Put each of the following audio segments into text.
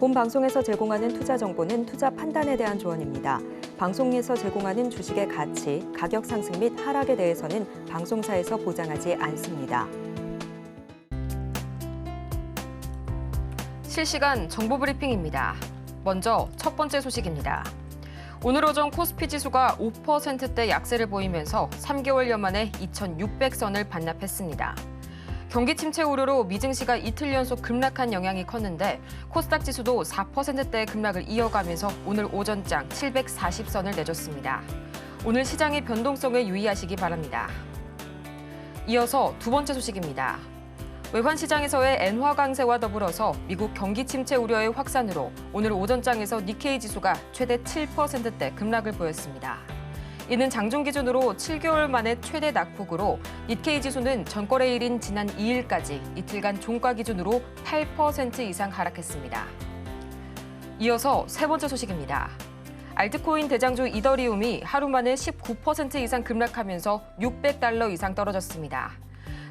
본 방송에서 제공하는 투자 정보는 투자 판단에 대한 조언입니다. 방송에서 제공하는 주식의 가치, 가격 상승 및 하락에 대해서는 방송사에서 보장하지 않습니다. 실시간 정보 브리핑입니다. 먼저 첫 번째 소식입니다. 오늘 오전 코스피 지수가 5%대 약세를 보이면서 3개월여 만에 2,600선을 반납했습니다. 경기 침체 우려로 미증시가 이틀 연속 급락한 영향이 컸는데 코스닥 지수도 4%대의 급락을 이어가면서 오늘 오전장 740선을 내줬습니다. 오늘 시장의 변동성에 유의하시기 바랍니다. 이어서 두 번째 소식입니다. 외환 시장에서의 엔화 강세와 더불어서 미국 경기 침체 우려의 확산으로 오늘 오전장에서 니케이 지수가 최대 7%대 급락을 보였습니다. 이는 장중 기준으로 7개월 만에 최대 낙폭으로 니케이 지수는 전거래일인 지난 2일까지 이틀간 종가 기준으로 8% 이상 하락했습니다. 이어서 세 번째 소식입니다. 알트코인 대장주 이더리움이 하루 만에 19% 이상 급락하면서 $600 이상 떨어졌습니다.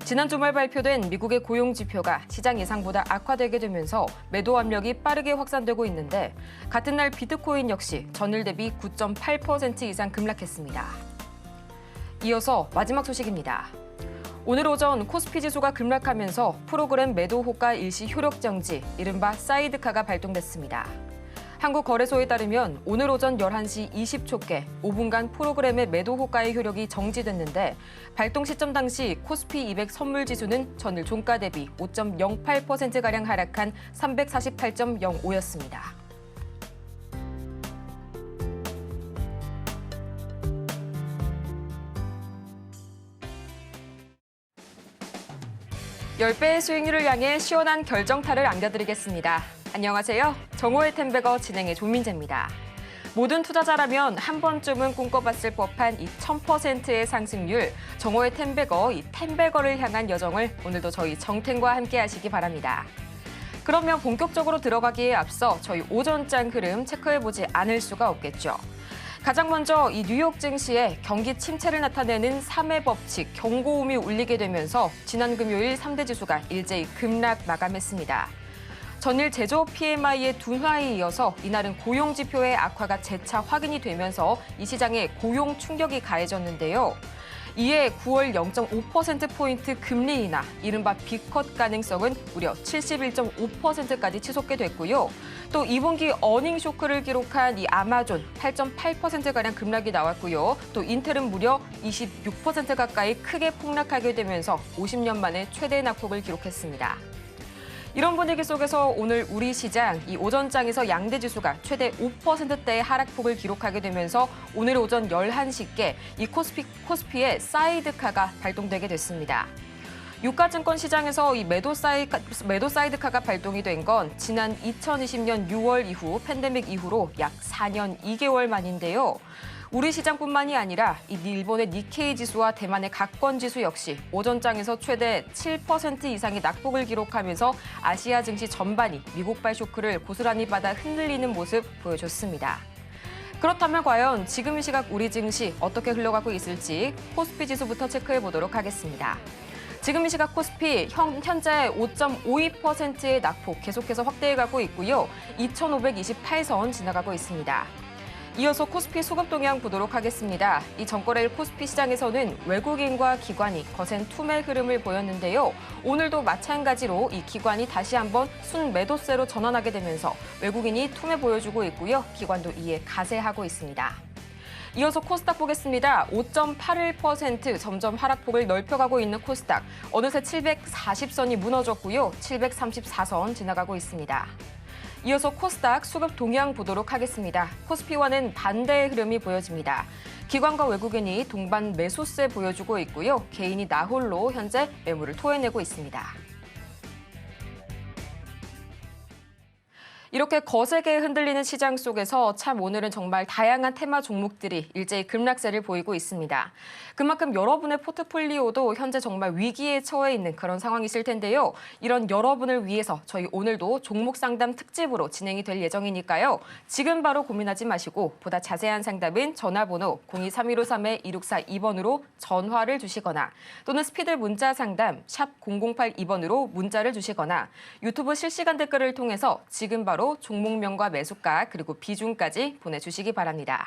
지난 주말 발표된 미국의 고용 지표가 시장 예상보다 악화되게 되면서 매도 압력이 빠르게 확산되고 있는데 같은 날 비트코인 역시 전일 대비 9.8% 이상 급락했습니다. 이어서 마지막 소식입니다. 오늘 오전 코스피 지수가 급락하면서 프로그램 매도 호가 일시 효력 정지, 이른바 사이드카가 발동됐습니다. 한국거래소에 따르면 오늘 오전 11시 20초께 5분간 프로그램의 매도 호가의 효력이 정지됐는데 발동 시점 당시 코스피 200 선물 지수는 전일 종가 대비 5.08%가량 하락한 348.05였습니다. (10배의) 수익률을 향해 시원한 결정타를 안겨드리겠습니다. 안녕하세요. 정호의 텐베거 진행의 조민재입니다. 모든 투자자라면 한 번쯤은 꿈꿔봤을 법한 이 1000%의 상승률, 정호의 텐베거, 이 텐베거를 향한 여정을 오늘도 저희 정텐과 함께 하시기 바랍니다. 그러면 본격적으로 들어가기에 앞서 저희 오전장 흐름 체크해보지 않을 수가 없겠죠. 가장 먼저 이 뉴욕 증시에 경기 침체를 나타내는 3회 법칙 경고음이 울리게 되면서 지난 금요일 3대 지수가 일제히 급락 마감했습니다. 전일 제조업 PMI의 둔화에 이어서 이날은 고용 지표의 악화가 재차 확인이 되면서 이 시장에 고용 충격이 가해졌는데요. 이에 9월 0.5%포인트 금리 인하, 이른바 B컷 가능성은 무려 71.5%까지 치솟게 됐고요. 또 2분기 어닝 쇼크를 기록한 이 아마존 8.8%가량 급락이 나왔고요. 또 인텔은 무려 26% 가까이 크게 폭락하게 되면서 50년 만에 최대 낙폭을 기록했습니다. 이런 분위기 속에서 오늘 우리 시장 이 오전장에서 양대 지수가 최대 5%대의 하락폭을 기록하게 되면서 오늘 오전 11시께 이 코스피의 사이드카가 발동되게 됐습니다. 유가증권 시장에서 이 매도 사이드카가 발동이 된 건 지난 2020년 6월 이후 팬데믹 이후로 약 4년 2개월 만인데요. 우리 시장뿐만이 아니라 이 일본의 니케이 지수와 대만의 각권 지수 역시 오전장에서 최대 7% 이상의 낙폭을 기록하면서 아시아 증시 전반이 미국발 쇼크를 고스란히 받아 흔들리는 모습 보여줬습니다. 그렇다면 과연 지금 이 시각 우리 증시 어떻게 흘러가고 있을지 코스피 지수부터 체크해 보도록 하겠습니다. 지금 이 시각 코스피 현재 5.52%의 낙폭 계속해서 확대해가고 있고요. 2,528선 지나가고 있습니다. 이어서 코스피 수급 동향 보도록 하겠습니다. 이 전거래일 코스피 시장에서는 외국인과 기관이 거센 투매 흐름을 보였는데요. 오늘도 마찬가지로 이 기관이 다시 한번 순매도세로 전환하게 되면서 외국인이 투매 보여주고 있고요. 기관도 이에 가세하고 있습니다. 이어서 코스닥 보겠습니다. 5.81% 점점 하락폭을 넓혀가고 있는 코스닥. 어느새 740선이 무너졌고요. 734선 지나가고 있습니다. 이어서 코스닥 수급 동향 보도록 하겠습니다. 코스피와는 반대의 흐름이 보여집니다. 기관과 외국인이 동반 매수세 보여주고 있고요. 개인이 나홀로 현재 매물을 토해내고 있습니다. 이렇게 거세게 흔들리는 시장 속에서 참 오늘은 정말 다양한 테마 종목들이 일제히 급락세를 보이고 있습니다. 그만큼 여러분의 포트폴리오도 현재 정말 위기에 처해 있는 그런 상황이실 텐데요. 이런 여러분을 위해서 저희 오늘도 종목 상담 특집으로 진행이 될 예정이니까요. 지금 바로 고민하지 마시고 보다 자세한 상담은 전화번호 023153-2642번으로 전화를 주시거나 또는 스피드 문자 상담 샵 0082번으로 문자를 주시거나 유튜브 실시간 댓글을 통해서 지금 바로 바로 종목명과 매수가 그리고 비중까지 보내주시기 바랍니다.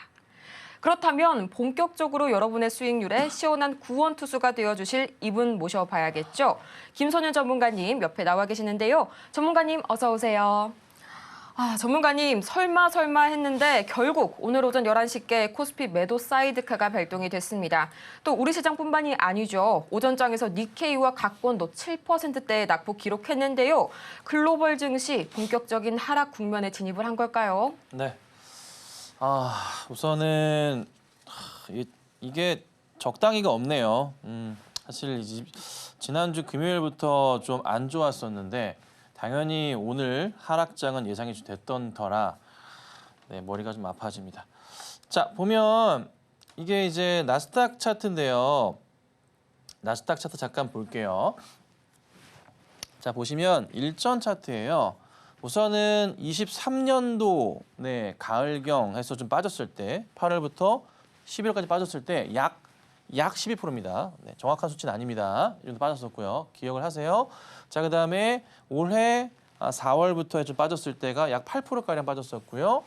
그렇다면 본격적으로 여러분의 수익률에 시원한 구원 투수가 되어주실 이분 모셔봐야겠죠. 김선윤 전문가님 옆에 나와 계시는데요. 전문가님 어서 오세요. 전문가님 설마 했는데 결국 오늘 오전 11시께 코스피 매도 사이드카가 발동이 됐습니다. 또 우리 시장뿐만이 아니죠. 오전장에서 니케이와 각본도 7%대의 낙폭 기록했는데요. 글로벌 증시 본격적인 하락 국면에 진입을 한 걸까요? 네. 우선은 이게 적당히가 없네요. 사실 지난주 금요일부터 좀 안 좋았었는데 당연히 오늘 하락장은 예상이 됐던 터라 머리가 좀 아파집니다. 자, 보면 이게 이제 나스닥 차트인데요. 나스닥 차트 잠깐 볼게요. 자, 보시면 일전 차트예요. 우선은 23년도 가을경 해서 좀 빠졌을 때 8월부터 11월까지 빠졌을 때 약 12%입니다. 정확한 수치는 아닙니다. 이 정도 빠졌었고요. 기억을 하세요. 자, 그다음에 올해 4월부터 좀 빠졌을 때가 약 8%가량 빠졌었고요.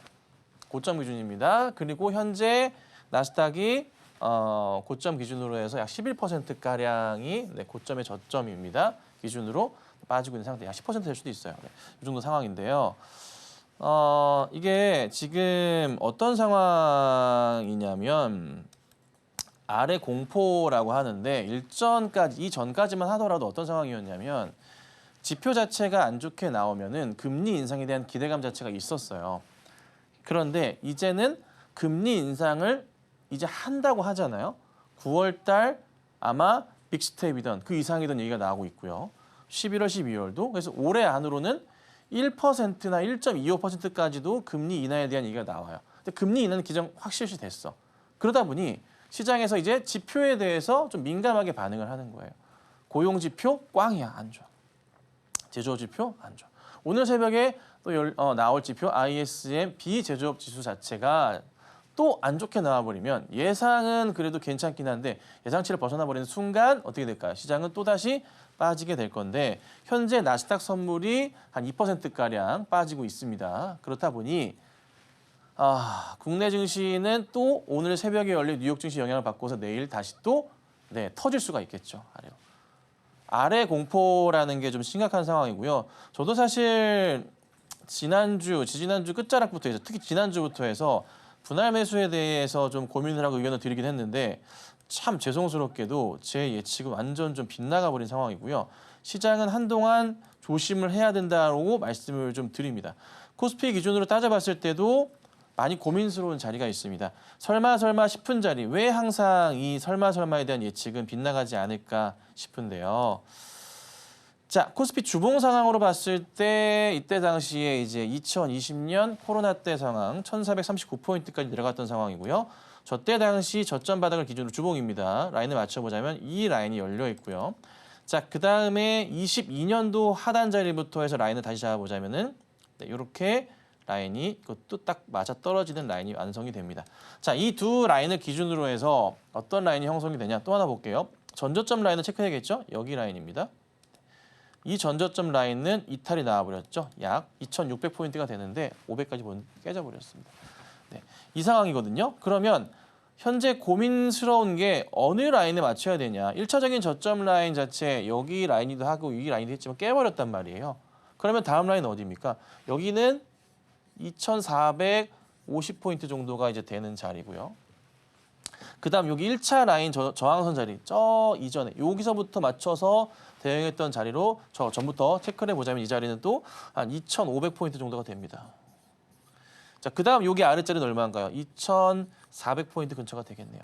고점 기준입니다. 그리고 현재 나스닥이 고점 기준으로 해서 약 11%가량이 고점의 저점입니다. 기준으로 빠지고 있는 상태, 약 10% 될 수도 있어요. 이 정도 상황인데요. 이게 지금 어떤 상황이냐면 아래 공포라고 하는데 이전까지만 하더라도 어떤 상황이었냐면 지표 자체가 안 좋게 나오면은 금리 인상에 대한 기대감 자체가 있었어요. 그런데 이제는 금리 인상을 이제 한다고 하잖아요. 9월 달 아마 빅스텝이던 그 이상이던 얘기가 나오고 있고요. 11월, 12월도. 그래서 올해 안으로는 1%나 1.25%까지도 금리 인하에 대한 얘기가 나와요. 근데 금리 인하는 기정 확실시 됐어. 그러다 보니 시장에서 이제 지표에 대해서 좀 민감하게 반응을 하는 거예요. 고용 지표 꽝이야, 안 좋아. 제조업 지표 안 좋아. 오늘 새벽에 또 나올 지표 ISM 비제조업 지수 자체가 또 안 좋게 나와버리면 예상은 그래도 괜찮긴 한데 예상치를 벗어나 버리는 순간 어떻게 될까요? 시장은 또다시 빠지게 될 건데 현재 나스닥 선물이 한 2%가량 빠지고 있습니다. 그렇다 보니 국내 증시는 또 오늘 새벽에 열린 뉴욕 증시 영향을 받고서 내일 다시 또 터질 수가 있겠죠. 아래 공포라는 게 좀 심각한 상황이고요. 저도 사실 지지난주 끝자락부터 해서 특히 지난주부터 해서 분할 매수에 대해서 좀 고민을 하고 의견을 드리긴 했는데 참 죄송스럽게도 제 예측은 완전 좀 빗나가 버린 상황이고요. 시장은 한동안 조심을 해야 된다고 말씀을 좀 드립니다. 코스피 기준으로 따져봤을 때도 많이 고민스러운 자리가 있습니다. 설마 싶은 자리, 왜 항상 이 설마에 대한 예측은 빗나가지 않을까 싶은데요. 자, 코스피 주봉 상황으로 봤을 때 이때 당시에 이제 2020년 코로나 때 상황 1439포인트까지 내려갔던 상황이고요. 저때 당시 저점 바닥을 기준으로 주봉입니다. 라인을 맞춰보자면 이 라인이 열려 있고요. 자, 그 다음에 22년도 하단 자리부터 해서 라인을 다시 잡아보자면은 이렇게 라인이 이것도 딱 맞아 떨어지는 라인이 완성이 됩니다. 자, 이 두 라인을 기준으로 해서 어떤 라인이 형성이 되냐 또 하나 볼게요. 전저점 라인을 체크해야겠죠? 여기 라인입니다. 이 전저점 라인은 이탈이 나와버렸죠. 약 2,600포인트가 되는데 500까지 깨져버렸습니다. 이 상황이거든요. 그러면 현재 고민스러운 게 어느 라인에 맞춰야 되냐. 1차적인 저점 라인 자체 여기 라인이기도 하고 이 라인이 했지만 깨버렸단 말이에요. 그러면 다음 라인은 어디입니까? 여기는 2,450포인트 정도가 이제 되는 자리고요. 그 다음 여기 1차 라인 저항선 자리, 저 이전에 여기서부터 맞춰서 대응했던 자리로 전부터 체크를 해보자면 이 자리는 또 한 2,500포인트 정도가 됩니다. 자, 그 다음 여기 아랫자리는 얼마인가요? 2,400포인트 근처가 되겠네요.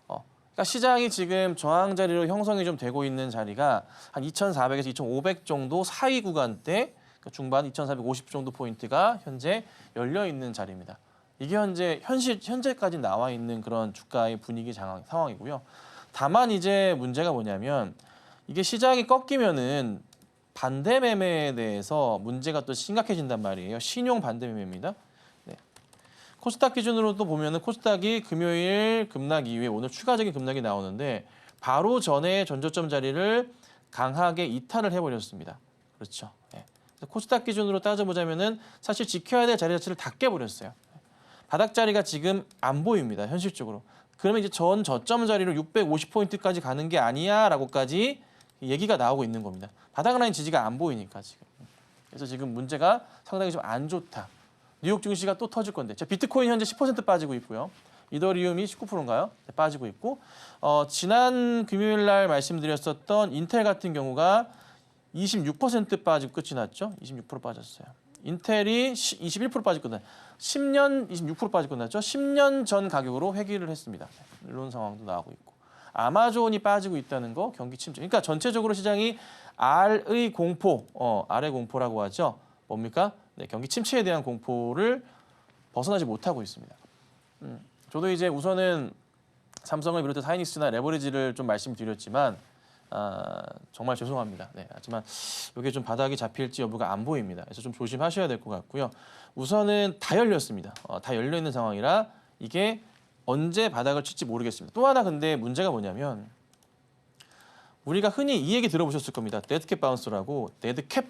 그러니까 시장이 지금 저항 자리로 형성이 좀 되고 있는 자리가 한 2,400에서 2,500 정도 사이 구간대 중반 2,450 정도 포인트가 현재 열려 있는 자리입니다. 이게 현재까지 나와 있는 그런 주가의 분위기 상황이고요. 다만 이제 문제가 뭐냐면 이게 시장이 꺾이면은 반대 매매에 대해서 문제가 또 심각해진단 말이에요. 신용 반대 매매입니다. 코스닥 기준으로도 보면은 코스닥이 금요일 급락 이후에 오늘 추가적인 급락이 나오는데 바로 전에 전저점 자리를 강하게 이탈을 해버렸습니다. 그렇죠. 코스닥 기준으로 따져보자면은 사실 지켜야 될 자리 자체를 다 깨버렸어요. 바닥 자리가 지금 안 보입니다. 현실적으로. 그러면 이제 전 저점 자리로 650포인트까지 가는 게 아니야라고까지 얘기가 나오고 있는 겁니다. 바닥 라인 지지가 안 보이니까 지금. 그래서 지금 문제가 상당히 좀 안 좋다. 뉴욕 증시가 또 터질 건데. 자, 비트코인 현재 10% 빠지고 있고요. 이더리움이 19%인가요? 네, 빠지고 있고. 지난 금요일 날 말씀드렸었던 인텔 같은 경우가 26% 빠지고 끝이 났죠. 26% 빠졌어요. 인텔이 21% 빠지고 끝났죠. 10년 26% 빠지고 끝났죠. 10년 전 가격으로 회귀를 했습니다. 이런 상황도 나오고 있고. 아마존이 빠지고 있다는 거 경기 침체. 그러니까 전체적으로 시장이 R의 공포, R의 공포라고 하죠. 뭡니까? 네, 경기 침체에 대한 공포를 벗어나지 못하고 있습니다. 저도 이제 우선은 삼성을 비롯해 하이닉스나 레버리지를 좀 말씀드렸지만 정말 죄송합니다. 네, 하지만 이게 좀 바닥이 잡힐지 여부가 안 보입니다. 그래서 좀 조심하셔야 될 것 같고요. 우선은 다 열렸습니다. 다 열려 있는 상황이라 이게 언제 바닥을 칠지 모르겠습니다. 또 하나 근데 문제가 뭐냐면 우리가 흔히 이 얘기 들어보셨을 겁니다. 데드캣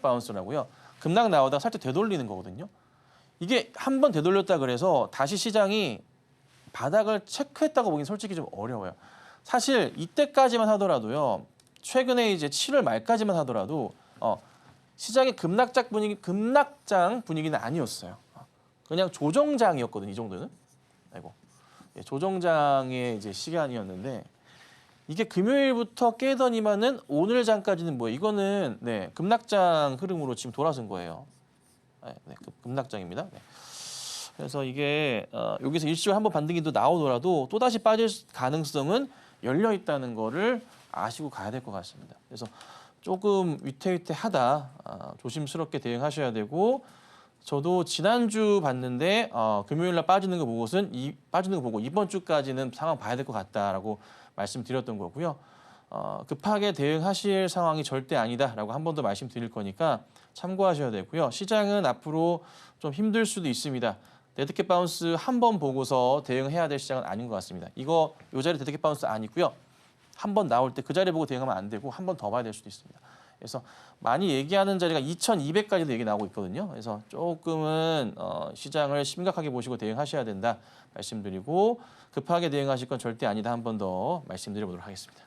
바운스라고요. 급락 나오다가 살짝 되돌리는 거거든요. 이게 한 번 되돌렸다 그래서 다시 시장이 바닥을 체크했다고 보기는 솔직히 좀 어려워요. 사실 이때까지만 하더라도요. 최근에 이제 7월 말까지만 하더라도 시장의 급락장 분위기는 아니었어요. 그냥 조정장이었거든요. 이 정도는. 아이고. 예, 조정장의 이제 시간이었는데 이게 금요일부터 깨더니만은 오늘 장까지는 뭐예요? 이거는 네, 급락장 흐름으로 지금 돌아선 거예요. 네, 급락장입니다. 네. 그래서 이게 여기서 일시적으로 한번 반등이 또 나오더라도 또 다시 빠질 가능성은 열려 있다는 거를 아시고 가야 될 것 같습니다. 그래서 조금 위태위태하다, 조심스럽게 대응하셔야 되고 저도 지난주 봤는데 금요일 날 빠지는 거 보고 이번 주까지는 상황 봐야 될 것 같다라고 말씀드렸던 거고요. 급하게 대응하실 상황이 절대 아니다라고 한 번 더 말씀드릴 거니까 참고하셔야 되고요. 시장은 앞으로 좀 힘들 수도 있습니다. 데드캣 바운스 한 번 보고서 대응해야 될 시장은 아닌 것 같습니다. 요 자리 데드캣 바운스 아니고요. 한 번 나올 때 그 자리 보고 대응하면 안 되고 한 번 더 봐야 될 수도 있습니다. 그래서 많이 얘기하는 자리가 2200까지도 얘기 나오고 있거든요. 그래서 조금은 시장을 심각하게 보시고 대응하셔야 된다 말씀드리고 급하게 대응하실 건 절대 아니다 한 번 더 말씀드려보도록 하겠습니다.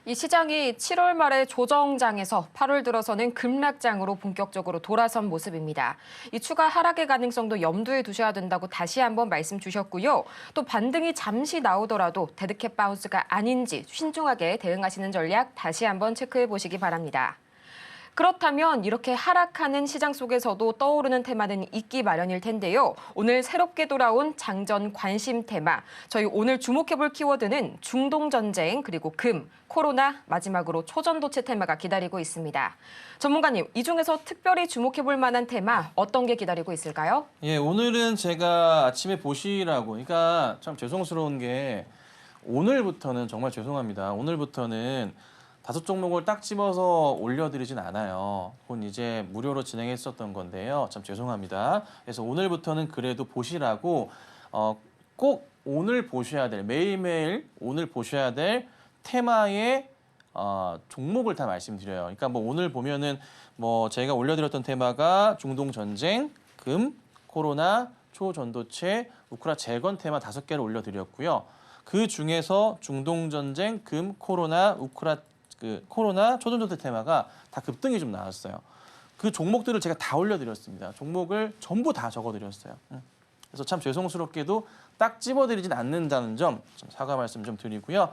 이 시장이 7월 말에 조정장에서 8월 들어서는 급락장으로 본격적으로 돌아선 모습입니다. 이 추가 하락의 가능성도 염두에 두셔야 된다고 다시 한번 말씀 주셨고요. 또 반등이 잠시 나오더라도 데드캣 바운스가 아닌지 신중하게 대응하시는 전략 다시 한번 체크해 보시기 바랍니다. 그렇다면 이렇게 하락하는 시장 속에서도 떠오르는 테마는 있기 마련일 텐데요. 오늘 새롭게 돌아온 장전 관심 테마. 저희 오늘 주목해볼 키워드는 중동전쟁, 그리고 금, 코로나, 마지막으로 초전도체 테마가 기다리고 있습니다. 전문가님, 이 중에서 특별히 주목해볼 만한 테마 어떤 게 기다리고 있을까요? 예, 오늘은 제가 아침에 보시라고, 그러니까 참 죄송스러운 게 오늘부터는 정말 죄송합니다. 오늘부터는 5종목을 딱 집어서 올려드리진 않아요. 그건 이제 무료로 진행했었던 건데요. 참 죄송합니다. 그래서 오늘부터는 그래도 보시라고 꼭 오늘 보셔야 될, 매일매일 오늘 보셔야 될 테마의 종목을 다 말씀드려요. 그러니까 뭐 오늘 보면은 뭐 제가 올려드렸던 테마가 중동전쟁, 금, 코로나, 초전도체, 우크라 재건 테마 5개를 올려드렸고요. 그 중에서 중동전쟁, 금, 코로나, 코로나, 초전도체 테마가 다 급등이 좀 나왔어요. 그 종목들을 제가 다 올려드렸습니다. 종목을 전부 다 적어드렸어요. 그래서 참 죄송스럽게도 딱 집어드리진 않는다는 점 좀 사과 말씀 좀 드리고요.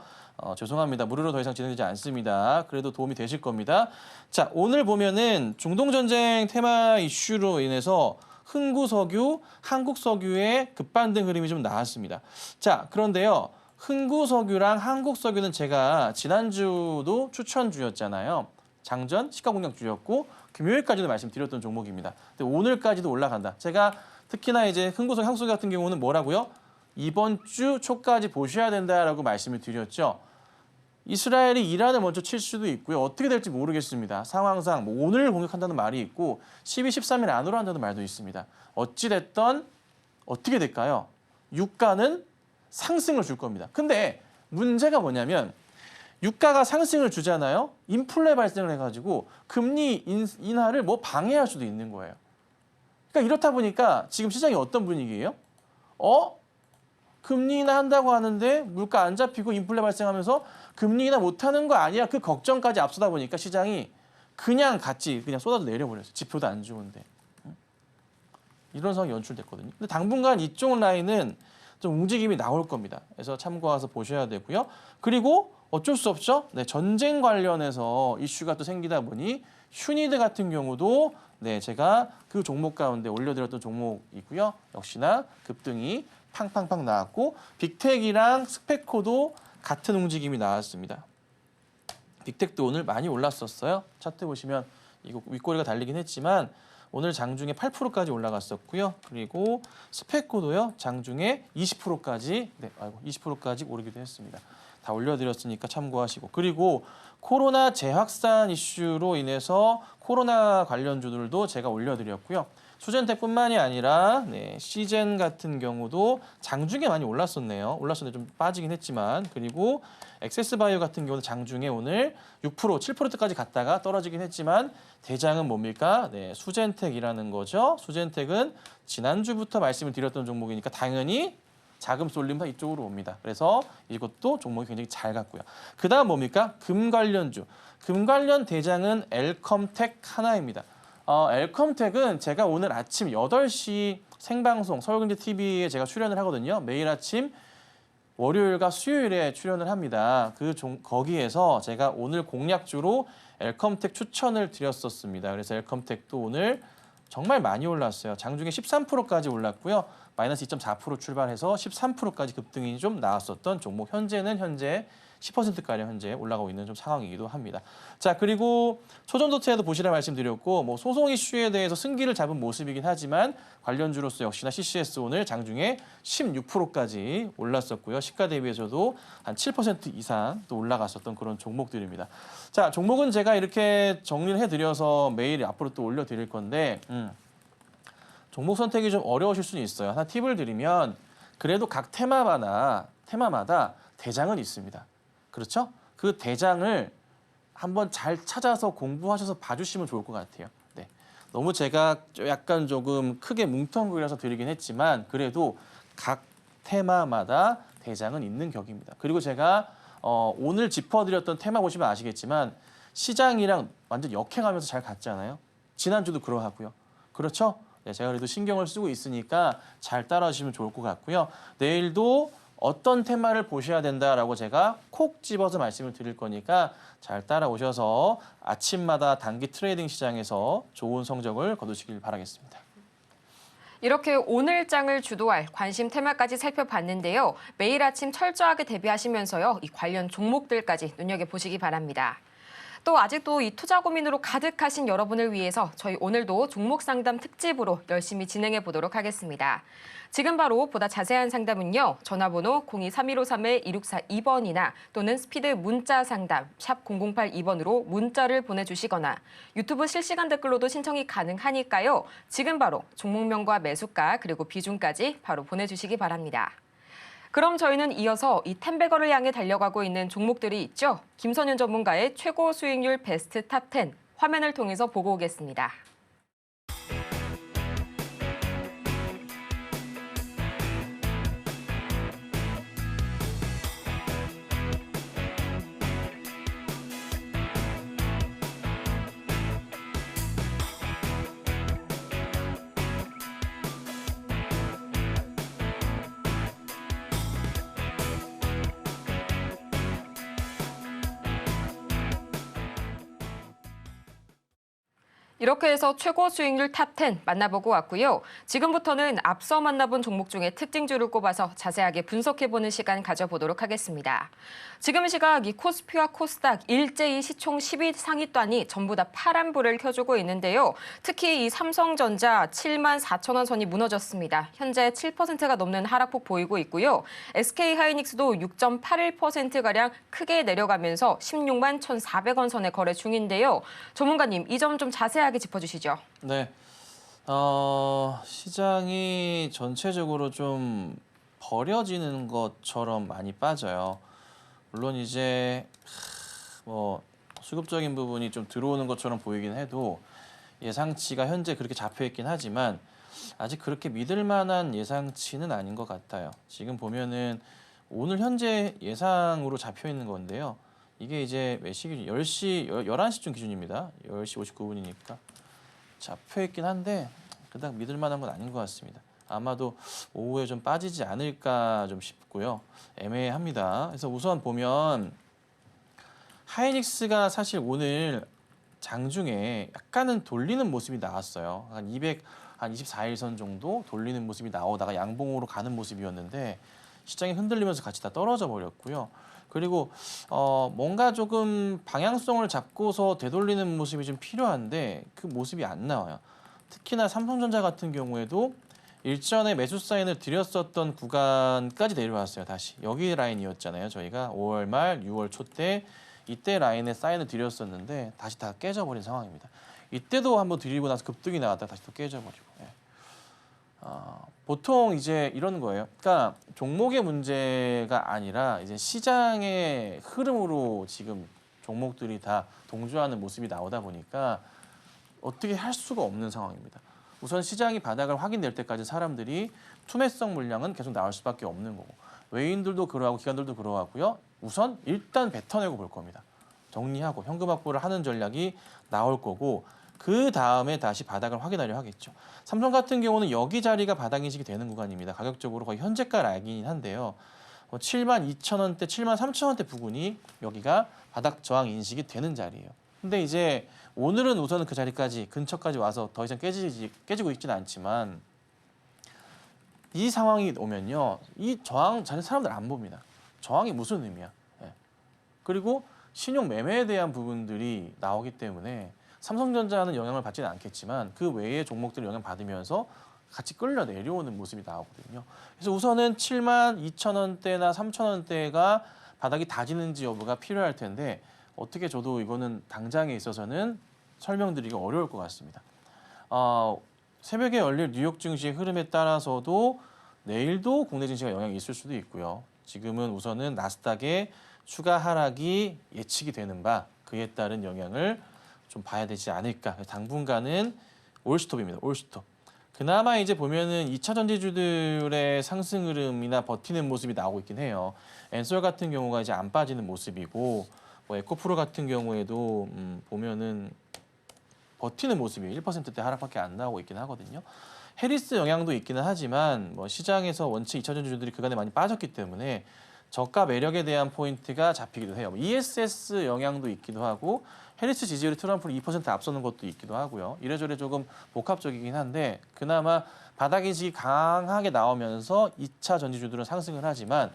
죄송합니다. 무료로 더 이상 진행되지 않습니다. 그래도 도움이 되실 겁니다. 자, 오늘 보면은 중동전쟁 테마 이슈로 인해서 흥구석유, 한국석유의 급반등 흐름이 좀 나왔습니다. 자, 그런데요. 흥구석유랑 한국석유는 제가 지난주도 추천주였잖아요. 장전, 시가공략주였고 금요일까지도 말씀드렸던 종목입니다. 근데 오늘까지도 올라간다. 제가 특히나 이제 흥구석유, 한국석유 같은 경우는 뭐라고요? 이번 주 초까지 보셔야 된다라고 말씀을 드렸죠. 이스라엘이 이란을 먼저 칠 수도 있고요. 어떻게 될지 모르겠습니다. 상황상 뭐 오늘 공격한다는 말이 있고 12, 13일 안으로 한다는 말도 있습니다. 어찌 됐든 어떻게 될까요? 유가는 상승을 줄 겁니다. 근데 문제가 뭐냐면 유가가 상승을 주잖아요. 인플레 발생을 해가지고 금리 인하를 뭐 방해할 수도 있는 거예요. 그러니까 이렇다 보니까 지금 시장이 어떤 분위기예요? 금리 인하 한다고 하는데 물가 안 잡히고 인플레 발생하면서 금리 인하 못하는 거 아니야? 그 걱정까지 앞서다 보니까 시장이 그냥 같이 그냥 쏟아져 내려버렸어요. 지표도 안 좋은데. 이런 상황이 연출됐거든요. 근데 당분간 이쪽 라인은 좀 움직임이 나올 겁니다. 그래서 참고해서 보셔야 되고요. 그리고 어쩔 수 없죠. 네, 전쟁 관련해서 이슈가 또 생기다 보니 휴니드 같은 경우도 네, 제가 그 종목 가운데 올려드렸던 종목이고요. 역시나 급등이 팡팡팡 나왔고 빅텍이랑 스페코도 같은 움직임이 나왔습니다. 빅텍도 오늘 많이 올랐었어요. 차트 보시면 이거 윗꼬리가 달리긴 했지만 오늘 장중에 8%까지 올라갔었고요. 그리고 스페코도요. 장중에 20%까지 20%까지 오르기도 했습니다. 다 올려드렸으니까 참고하시고 그리고 코로나 재확산 이슈로 인해서 코로나 관련주들도 제가 올려드렸고요. 수젠텍뿐만이 아니라 시젠 같은 경우도 장중에 많이 올랐었네요. 올랐었는데 좀 빠지긴 했지만 그리고 엑세스바이오 같은 경우는 장중에 오늘 6%, 7%까지 갔다가 떨어지긴 했지만 대장은 뭡니까? 수젠텍이라는 거죠. 수젠텍은 지난주부터 말씀을 드렸던 종목이니까 당연히 자금 쏠림 다 이쪽으로 옵니다. 그래서 이것도 종목이 굉장히 잘 갔고요. 그다음 뭡니까? 금 관련주. 금 관련 대장은 엘컴텍 하나입니다. 엘컴텍은 제가 오늘 아침 8시 생방송 서울경제TV에 제가 출연을 하거든요. 매일 아침 월요일과 수요일에 출연을 합니다. 거기에서 제가 오늘 공략주로 엘컴텍 추천을 드렸었습니다. 그래서 엘컴텍도 오늘 정말 많이 올랐어요. 장중에 13%까지 올랐고요. 마이너스 2.4% 출발해서 13%까지 급등이 좀 나왔었던 종목. 현재는 10%가량 현재 올라가고 있는 좀 상황이기도 합니다. 자, 그리고 초전도체도 보시라 말씀드렸고 뭐 소송 이슈에 대해서 승기를 잡은 모습이긴 하지만 관련주로서 역시나 CCS 오늘 장중에 16%까지 올랐었고요. 시가 대비해서도 한 7% 이상 또 올라갔었던 그런 종목들입니다. 자, 종목은 제가 이렇게 정리를 해드려서 매일 앞으로 또 올려드릴 건데 종목 선택이 좀 어려우실 수는 있어요. 하나 팁을 드리면 그래도 각 테마마다 대장은 있습니다. 그렇죠? 그 대장을 한번 잘 찾아서 공부하셔서 봐주시면 좋을 것 같아요. 네. 너무 제가 약간 조금 크게 뭉텅그려서 드리긴 했지만 그래도 각 테마마다 대장은 있는 격입니다. 그리고 제가 오늘 짚어드렸던 테마 보시면 아시겠지만 시장이랑 완전 역행하면서 잘 갔잖아요. 지난주도 그러하고요. 그렇죠? 네, 제가 그래도 신경을 쓰고 있으니까 잘 따라주시면 좋을 것 같고요. 내일도 어떤 테마를 보셔야 된다라고 제가 콕 집어서 말씀을 드릴 거니까 잘 따라오셔서 아침마다 단기 트레이딩 시장에서 좋은 성적을 거두시길 바라겠습니다. 이렇게 오늘 장을 주도할 관심 테마까지 살펴봤는데요. 매일 아침 철저하게 대비하시면서요. 이 관련 종목들까지 눈여겨보시기 바랍니다. 또 아직도 이 투자 고민으로 가득하신 여러분을 위해서 저희 오늘도 종목 상담 특집으로 열심히 진행해 보도록 하겠습니다. 지금 바로 보다 자세한 상담은요. 전화번호 023153-2642번이나 또는 스피드 문자 상담 샵 0082번으로 문자를 보내주시거나 유튜브 실시간 댓글로도 신청이 가능하니까요. 지금 바로 종목명과 매수가 그리고 비중까지 바로 보내주시기 바랍니다. 그럼 저희는 이어서 이 텐베거를 향해 달려가고 있는 종목들이 있죠. 김선윤 전문가의 최고 수익률 베스트 탑 10 화면을 통해서 보고 오겠습니다. 이렇게 해서 최고 수익률 탑 10 만나보고 왔고요. 지금부터는 앞서 만나본 종목 중에 특징주를 꼽아서 자세하게 분석해보는 시간 가져보도록 하겠습니다. 지금 시각 이 코스피와 코스닥 일제히 시총 10위 상위단이 전부 다 파란불을 켜주고 있는데요. 특히 이 삼성전자 74,000원 선이 무너졌습니다. 현재 7%가 넘는 하락폭 보이고 있고요. SK하이닉스도 6.81%가량 크게 내려가면서 16만 1,400원 선에 거래 중인데요. 전문가님, 이 점 좀 자세하게 짚어주시죠. 네, 시장이 전체적으로 좀 버려지는 것처럼 많이 빠져요. 물론 이제 뭐 수급적인 부분이 좀 들어오는 것처럼 보이긴 해도 예상치가 현재 그렇게 잡혀 있긴 하지만 아직 그렇게 믿을 만한 예상치는 아닌 것 같아요. 지금 보면은 오늘 현재 예상으로 잡혀 있는 건데요. 이게 이제 몇 시 기준? 11시쯤 기준입니다. 10시 59분이니까 잡혀 있긴 한데 그닥 믿을 만한 건 아닌 것 같습니다. 아마도 오후에 좀 빠지지 않을까 좀 싶고요. 애매합니다. 그래서 우선 보면 하이닉스가 사실 오늘 장중에 약간은 돌리는 모습이 나왔어요. 한 24일선 정도 돌리는 모습이 나오다가 양봉으로 가는 모습이었는데 시장이 흔들리면서 같이 다 떨어져 버렸고요. 그리고 뭔가 조금 방향성을 잡고서 되돌리는 모습이 좀 필요한데 그 모습이 안 나와요. 특히나 삼성전자 같은 경우에도 일전에 매수 사인을 드렸었던 구간까지 내려왔어요. 다시 여기 라인이었잖아요. 저희가 5월 말 6월 초 때 이때 라인에 사인을 드렸었는데 다시 다 깨져버린 상황입니다. 이때도 한번 드리고 나서 급등이 나왔다가 다시 또 깨져버리고. 예. 보통 이제 이런 거예요. 그러니까 종목의 문제가 아니라 이제 시장의 흐름으로 지금 종목들이 다 동조하는 모습이 나오다 보니까 어떻게 할 수가 없는 상황입니다. 우선 시장이 바닥을 확인될 때까지 사람들이 투매성 물량은 계속 나올 수밖에 없는 거고 외인들도 그러하고 기관들도 그러하고요. 우선 일단 뱉어내고 볼 겁니다. 정리하고 현금 확보를 하는 전략이 나올 거고 그 다음에 다시 바닥을 확인하려 하겠죠. 삼성 같은 경우는 여기 자리가 바닥 인식이 되는 구간입니다. 가격적으로 거의 현재가 라인이긴 한데요. 72,000원대, 73,000원대 부근이 여기가 바닥 저항 인식이 되는 자리예요. 근데 이제 오늘은 우선은 그 자리까지 근처까지 와서 더 이상 깨지고 있지는 않지만 이 상황이 오면요. 이 저항 자리 사람들 안 봅니다. 저항이 무슨 의미야. 예. 그리고 신용 매매에 대한 부분들이 나오기 때문에 삼성전자는 영향을 받지는 않겠지만 그 외의 종목들 영향 받으면서 같이 끌려 내려오는 모습이 나오거든요. 그래서 우선은 72,000원대나 3,000원대가 바닥이 다지는지 여부가 필요할 텐데 어떻게 저도 이거는 당장에 있어서는 설명드리기 어려울 것 같습니다. 새벽에 열릴 뉴욕 증시의 흐름에 따라서도 내일도 국내 증시가 영향이 있을 수도 있고요. 지금은 우선은 나스닥의 추가 하락이 예측이 되는 바 그에 따른 영향을 좀 봐야 되지 않을까. 당분간은 올스톱입니다. 올스톱. 그나마 이제 보면은 2차 전지주들의 상승 흐름이나 버티는 모습이 나오고 있긴 해요. 엔솔 같은 경우가 이제 안 빠지는 모습이고 뭐 에코프로 같은 경우에도 보면은 버티는 모습이 1%대 하락밖에 안 나오고 있긴 하거든요. 해리스 영향도 있기는 하지만 뭐 시장에서 원체 2차 전지주들이 그간에 많이 빠졌기 때문에 저가 매력에 대한 포인트가 잡히기도 해요. ESS 영향도 있기도 하고 해리스 지지율이 트럼프를 2% 앞서는 것도 있기도 하고요. 이래저래 조금 복합적이긴 한데 그나마 바닥 인식이 강하게 나오면서 2차 전지주들은 상승을 하지만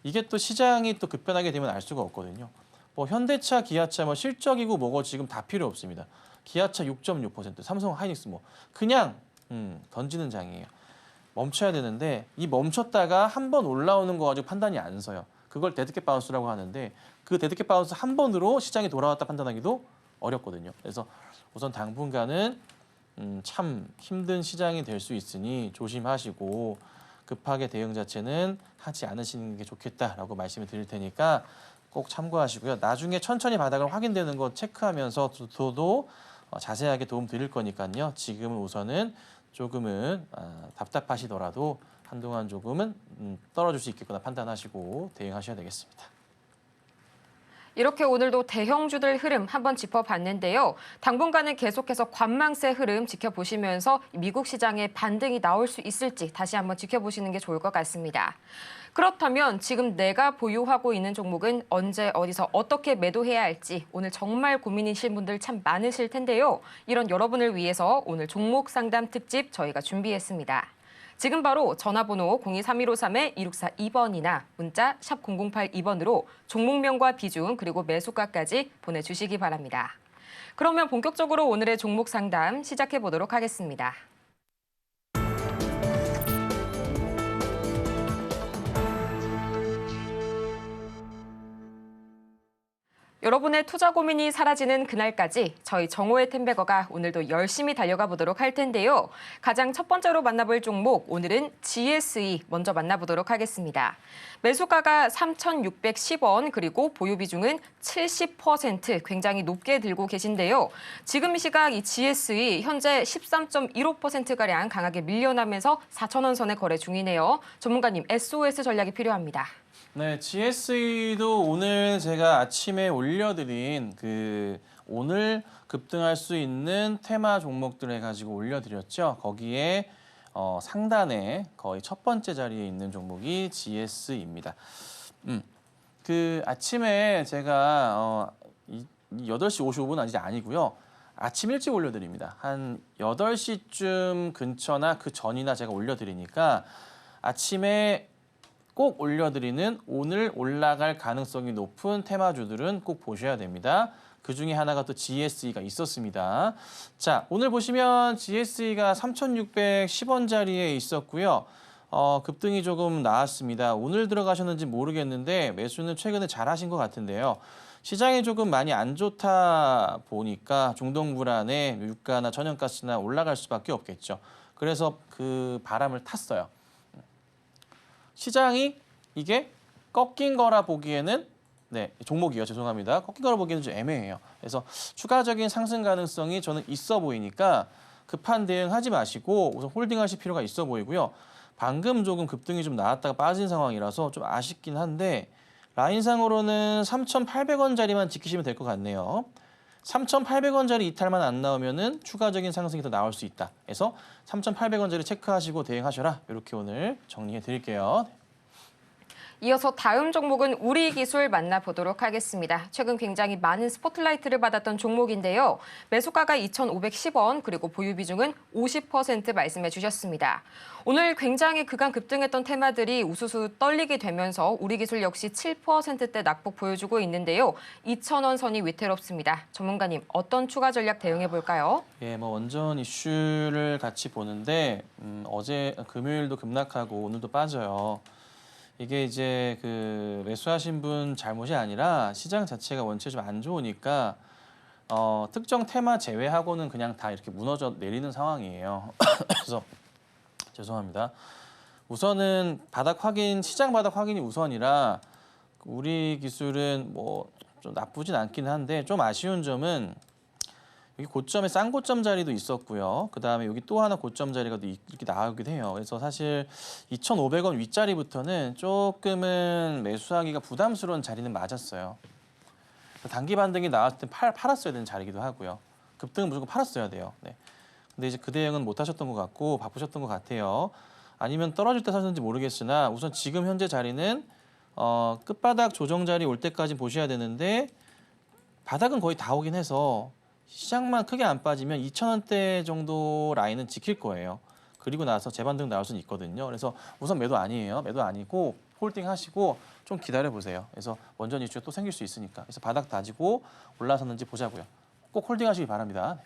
이게 또 시장이 또 급변하게 되면 알 수가 없거든요. 뭐 현대차, 기아차 뭐 실적이고 뭐고 지금 다 필요 없습니다. 기아차 6.6%, 삼성 하이닉스 뭐 그냥 던지는 장이에요. 멈춰야 되는데 이 멈췄다가 한 번 올라오는 거 가지고 판단이 안 서요. 그걸 데드캣 바운스라고 하는데 그 데드캣 바운스 한 번으로 시장이 돌아왔다 판단하기도 어렵거든요. 그래서 우선 당분간은 참 힘든 시장이 될 수 있으니 조심하시고 급하게 대응 자체는 하지 않으시는 게 좋겠다라고 말씀을 드릴 테니까 꼭 참고하시고요. 나중에 천천히 바닥을 확인되는 거 체크하면서 저도 자세하게 도움 드릴 거니까요. 지금은 우선은 조금은 답답하시더라도 한동안 조금은 떨어질 수 있겠구나 판단하시고 대응하셔야 되겠습니다. 이렇게 오늘도 대형주들 흐름 한번 짚어봤는데요. 당분간은 계속해서 관망세 흐름 지켜보시면서 미국 시장에 반등이 나올 수 있을지 다시 한번 지켜보시는 게 좋을 것 같습니다. 그렇다면 지금 내가 보유하고 있는 종목은 언제 어디서 어떻게 매도해야 할지 오늘 정말 고민이신 분들 참 많으실 텐데요. 이런 여러분을 위해서 오늘 종목 상담 특집 저희가 준비했습니다. 지금 바로 전화번호 023153-2642번이나 문자 샵 0082번으로 종목명과 비중 그리고 매수가까지 보내주시기 바랍니다. 그러면 본격적으로 오늘의 종목 상담 시작해 보도록 하겠습니다. 여러분의 투자 고민이 사라지는 그날까지 저희 정오의 텐베거가 오늘도 열심히 달려가 보도록 할 텐데요. 가장 첫 번째로 만나볼 종목, 오늘은 GSE 먼저 만나보도록 하겠습니다. 매수가가 3,610원, 그리고 보유 비중은 70%, 굉장히 높게 들고 계신데요. 지금 이 시각 이 GSE 현재 13.15%가량 강하게 밀려나면서 4,000원 선에 거래 중이네요. 전문가님, SOS 전략이 필요합니다. 네, GSE도 오늘 제가 아침에 올려드린 오늘 급등할 수 있는 테마 종목들 해가지고 올려드렸죠. 거기에 상단에 거의 첫 번째 자리에 있는 종목이 GSE입니다. 아침에 제가 8시 55분 아니고요. 아침 일찍 올려드립니다. 한 8시쯤 근처나 그 전이나 제가 올려드리니까 아침에 꼭 올려드리는 오늘 올라갈 가능성이 높은 테마주들은 꼭 보셔야 됩니다. 그중에 하나가 또 GSE가 있었습니다. 자, 오늘 보시면 GSE가 3,610원 자리에 있었고요. 급등이 조금 나왔습니다. 오늘 들어가셨는지 모르겠는데 매수는 최근에 잘 하신 것 같은데요. 시장이 조금 많이 안 좋다 보니까 중동 불안에 유가나 천연가스나 올라갈 수밖에 없겠죠. 그래서 그 바람을 탔어요. 시장이 이게 꺾인 거라 보기에는 종목이요. 죄송합니다. 꺾인 거라 보기에는 좀 애매해요. 그래서 추가적인 상승 가능성이 저는 있어 보이니까 급한 대응하지 마시고 우선 홀딩하실 필요가 있어 보이고요. 방금 조금 급등이 좀 나왔다가 빠진 상황이라서 좀 아쉽긴 한데 라인상으로는 3,800원짜리만 지키시면 될 것 같네요. 3,800원짜리 이탈만 안 나오면은 추가적인 상승이 더 나올 수 있다. 그래서 3,800원짜리 체크하시고 대응하셔라. 이렇게 오늘 정리해 드릴게요. 이어서 다음 종목은 우리기술 만나보도록 하겠습니다. 최근 굉장히 많은 스포트라이트를 받았던 종목인데요. 매수가가 2,510원, 그리고 보유 비중은 50% 말씀해 주셨습니다. 오늘 굉장히 그간 급등했던 테마들이 우수수 떨리게 되면서 우리기술 역시 7%대 낙폭 보여주고 있는데요. 2,000원 선이 위태롭습니다. 전문가님, 어떤 추가 전략 대응해 볼까요? 예, 원전 이슈를 같이 보는데 어제 금요일도 급락하고 오늘도 빠져요. 이게 이제 매수하신 분 잘못이 아니라 시장 자체가 원체 좀 안 좋으니까 특정 테마 제외하고는 그냥 다 이렇게 무너져 내리는 상황이에요. 그래서 죄송합니다. 우선은 시장 바닥 확인이 우선이라 우리 기술은 좀 나쁘진 않긴 한데 좀 아쉬운 점은 여기 고점에 싼 고점 자리도 있었고요. 그다음에 여기 또 하나 고점 자리가 이렇게 나오기도 해요. 그래서 사실 2,500원 윗자리부터는 조금은 매수하기가 부담스러운 자리는 맞았어요. 단기 반등이 나왔을 때 팔았어야 되는 자리이기도 하고요. 급등은 무조건 팔았어야 돼요. 네. 근데 이제 그 대응은 못 하셨던 것 같고 바쁘셨던 것 같아요. 아니면 떨어질 때 사셨는지 모르겠으나 우선 지금 현재 자리는 끝바닥 조정 자리 올 때까지 보셔야 되는데 바닥은 거의 다 오긴 해서 시장만 크게 안 빠지면 2,000원대 정도 라인은 지킬 거예요. 그리고 나서 재반등 나올 수는 있거든요. 그래서 우선 매도 아니에요. 매도 아니고 홀딩 하시고 좀 기다려 보세요. 그래서 원전 이슈가 또 생길 수 있으니까. 그래서 바닥 다지고 올라섰는지 보자고요. 꼭 홀딩 하시기 바랍니다.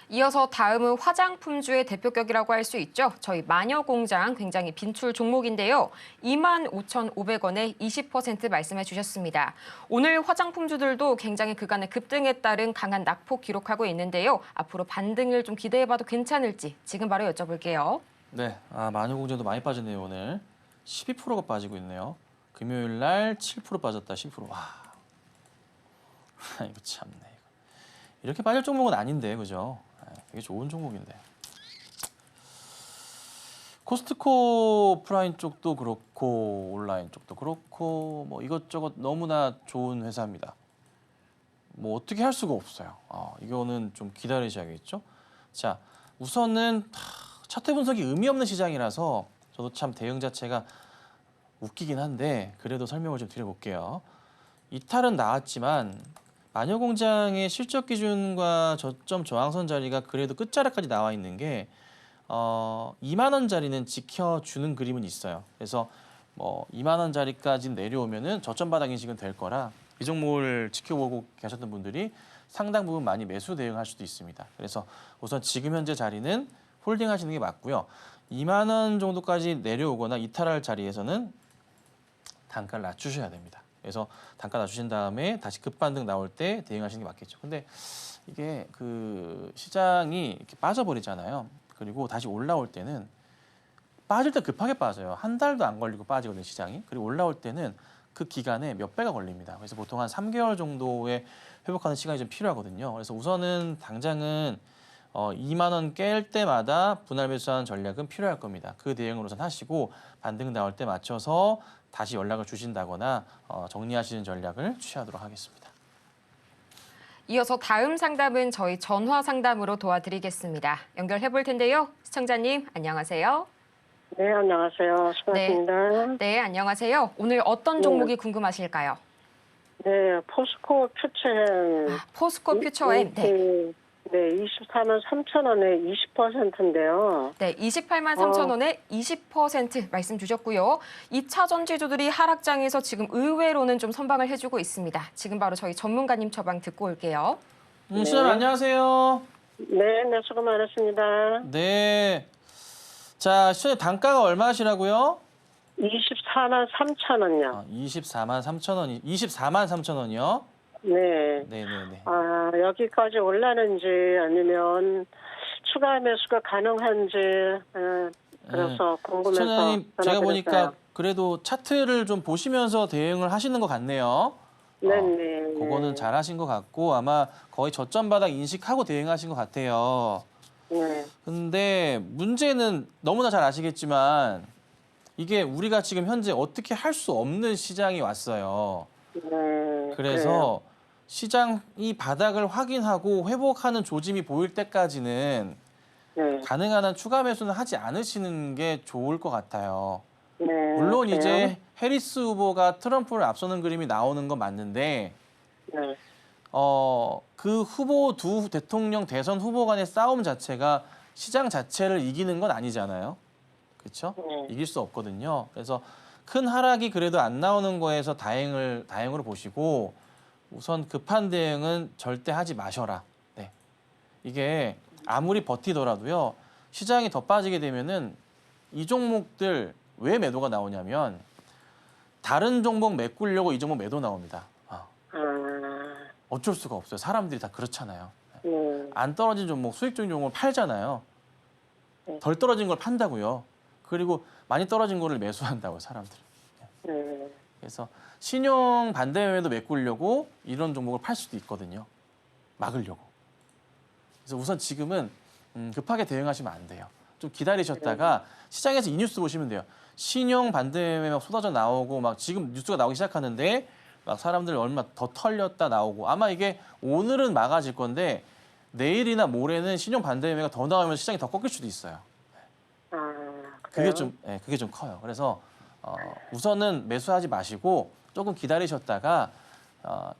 이어서 다음은 화장품주의 대표격이라고 할 수 있죠. 저희 마녀공장 굉장히 빈출 종목인데요. 25,500원에 20% 말씀해 주셨습니다. 오늘 화장품주들도 굉장히 그간의 급등에 따른 강한 낙폭 기록하고 있는데요. 앞으로 반등을 좀 기대해봐도 괜찮을지 지금 바로 여쭤볼게요. 네, 마녀공장도 많이 빠졌네요. 오늘 12%가 빠지고 있네요. 금요일 날 7% 빠졌다. 10%. 와, 이거 참네. 이렇게 빠질 종목은 아닌데, 그죠? 되게 좋은 종목인데. 코스트코 오프라인 쪽도 그렇고 온라인 쪽도 그렇고 이것저것 너무나 좋은 회사입니다. 어떻게 할 수가 없어요. 이거는 좀 기다리셔야겠죠. 자, 우선은 차트 분석이 의미 없는 시장이라서 저도 참 대응 자체가 웃기긴 한데 그래도 설명을 좀 드려볼게요. 이탈은 나왔지만 마녀공장의 실적 기준과 저점 저항선 자리가 그래도 끝자락까지 나와 있는 게 2만 원짜리는 지켜주는 그림은 있어요. 그래서 2만 원짜리까지 내려오면은 저점 바닥 인식은 될 거라 이 종목을 지켜보고 계셨던 분들이 상당 부분 많이 매수 대응할 수도 있습니다. 그래서 우선 지금 현재 자리는 홀딩 하시는 게 맞고요. 2만 원 정도까지 내려오거나 이탈할 자리에서는 단가를 낮추셔야 됩니다. 그래서 단가 낮추신 다음에 다시 급반등 나올 때 대응하시는 게 맞겠죠. 근데 이게 그 시장이 이렇게 빠져버리잖아요. 그리고 다시 올라올 때는 빠질 때 급하게 빠져요. 한 달도 안 걸리고 빠지거든요, 시장이. 그리고 올라올 때는 그 기간에 몇 배가 걸립니다. 그래서 보통 한 3개월 정도의 회복하는 시간이 좀 필요하거든요. 그래서 우선은 당장은 2만 원 깰 때마다 분할 매수하는 전략은 필요할 겁니다. 그 대응을 우선 하시고 반등 나올 때 맞춰서 다시 연락을 주신다거나 정리하시는 전략을 취하도록 하겠습니다. 이어서 다음 상담은 저희 전화 상담으로 도와드리겠습니다. 연결해 볼 텐데요. 시청자님, 안녕하세요. 네, 안녕하세요. 수고하십니다. 네, 안녕하세요. 오늘 어떤 종목이 궁금하실까요? 네, 포스코 퓨처엠. 포스코 퓨처엠. 네. 네, 24만 3천 원에 20%인데요. 네, 28만 3천 원에 20% 말씀 주셨고요. 2차 전지주들이 하락장에서 지금 의외로는 좀 선방을 해주고 있습니다. 지금 바로 저희 전문가님 처방 듣고 올게요. 시장님 안녕하세요. 네, 네, 수고 많으십니다. 네. 자, 시장님 단가가 얼마시라고요? 24만 3천 원요. 24만 3천 원이 24만 3천 원이요? 네. 네네네. 아, 여기까지 올라는지 아니면 추가 매수가 가능한지 그래서 궁금해서 시장님 제가 보니까 전화드렸어요. 그래도 차트를 좀 보시면서 대응을 하시는 것 같네요. 네네. 그거는 잘하신 것 같고 아마 거의 저점 바닥 인식하고 대응하신 것 같아요. 네. 근데 문제는 너무나 잘 아시겠지만 이게 우리가 지금 현재 어떻게 할 수 없는 시장이 왔어요. 네. 그래서 시장이 바닥을 확인하고 회복하는 조짐이 보일 때까지는 네. 가능한 한 추가 매수는 하지 않으시는 게 좋을 것 같아요. 네. 물론 그래요? 이제 해리스 후보가 트럼프를 앞서는 그림이 나오는 건 맞는데 네. 그 후보 두 대통령 대선 후보 간의 싸움 자체가 시장 자체를 이기는 건 아니잖아요. 그렇죠? 네. 이길 수 없거든요. 그래서 큰 하락이 그래도 안 나오는 거에서 다행으로 보시고 우선 급한 대응은 절대 하지 마셔라. 네. 이게 아무리 버티더라도요. 시장이 더 빠지게 되면은 이 종목들 왜 매도가 나오냐면 다른 종목 메꾸려고 이 종목 매도 나옵니다. 어쩔 수가 없어요. 사람들이 다 그렇잖아요. 네. 안 떨어진 종목, 수익적인 종목을 팔잖아요. 네. 덜 떨어진 걸 판다고요. 그리고 많이 떨어진 거를 매수한다고요, 사람들은. 네. 그래서 신용 반대 매매도 메꾸려고 이런 종목을 팔 수도 있거든요. 막으려고. 그래서 우선 지금은 급하게 대응하시면 안 돼요. 좀 기다리셨다가 시장에서 이 뉴스 보시면 돼요. 신용 반대 매매 막 쏟아져 나오고 막 지금 뉴스가 나오기 시작하는데 막 사람들 얼마 더 털렸다 나오고 아마 이게 오늘은 막아질 건데 내일이나 모레는 신용 반대 매매가 더 나오면 시장이 더 꺾일 수도 있어요. 그래요? 그게 좀 커요. 그래서 우선은 매수하지 마시고 조금 기다리셨다가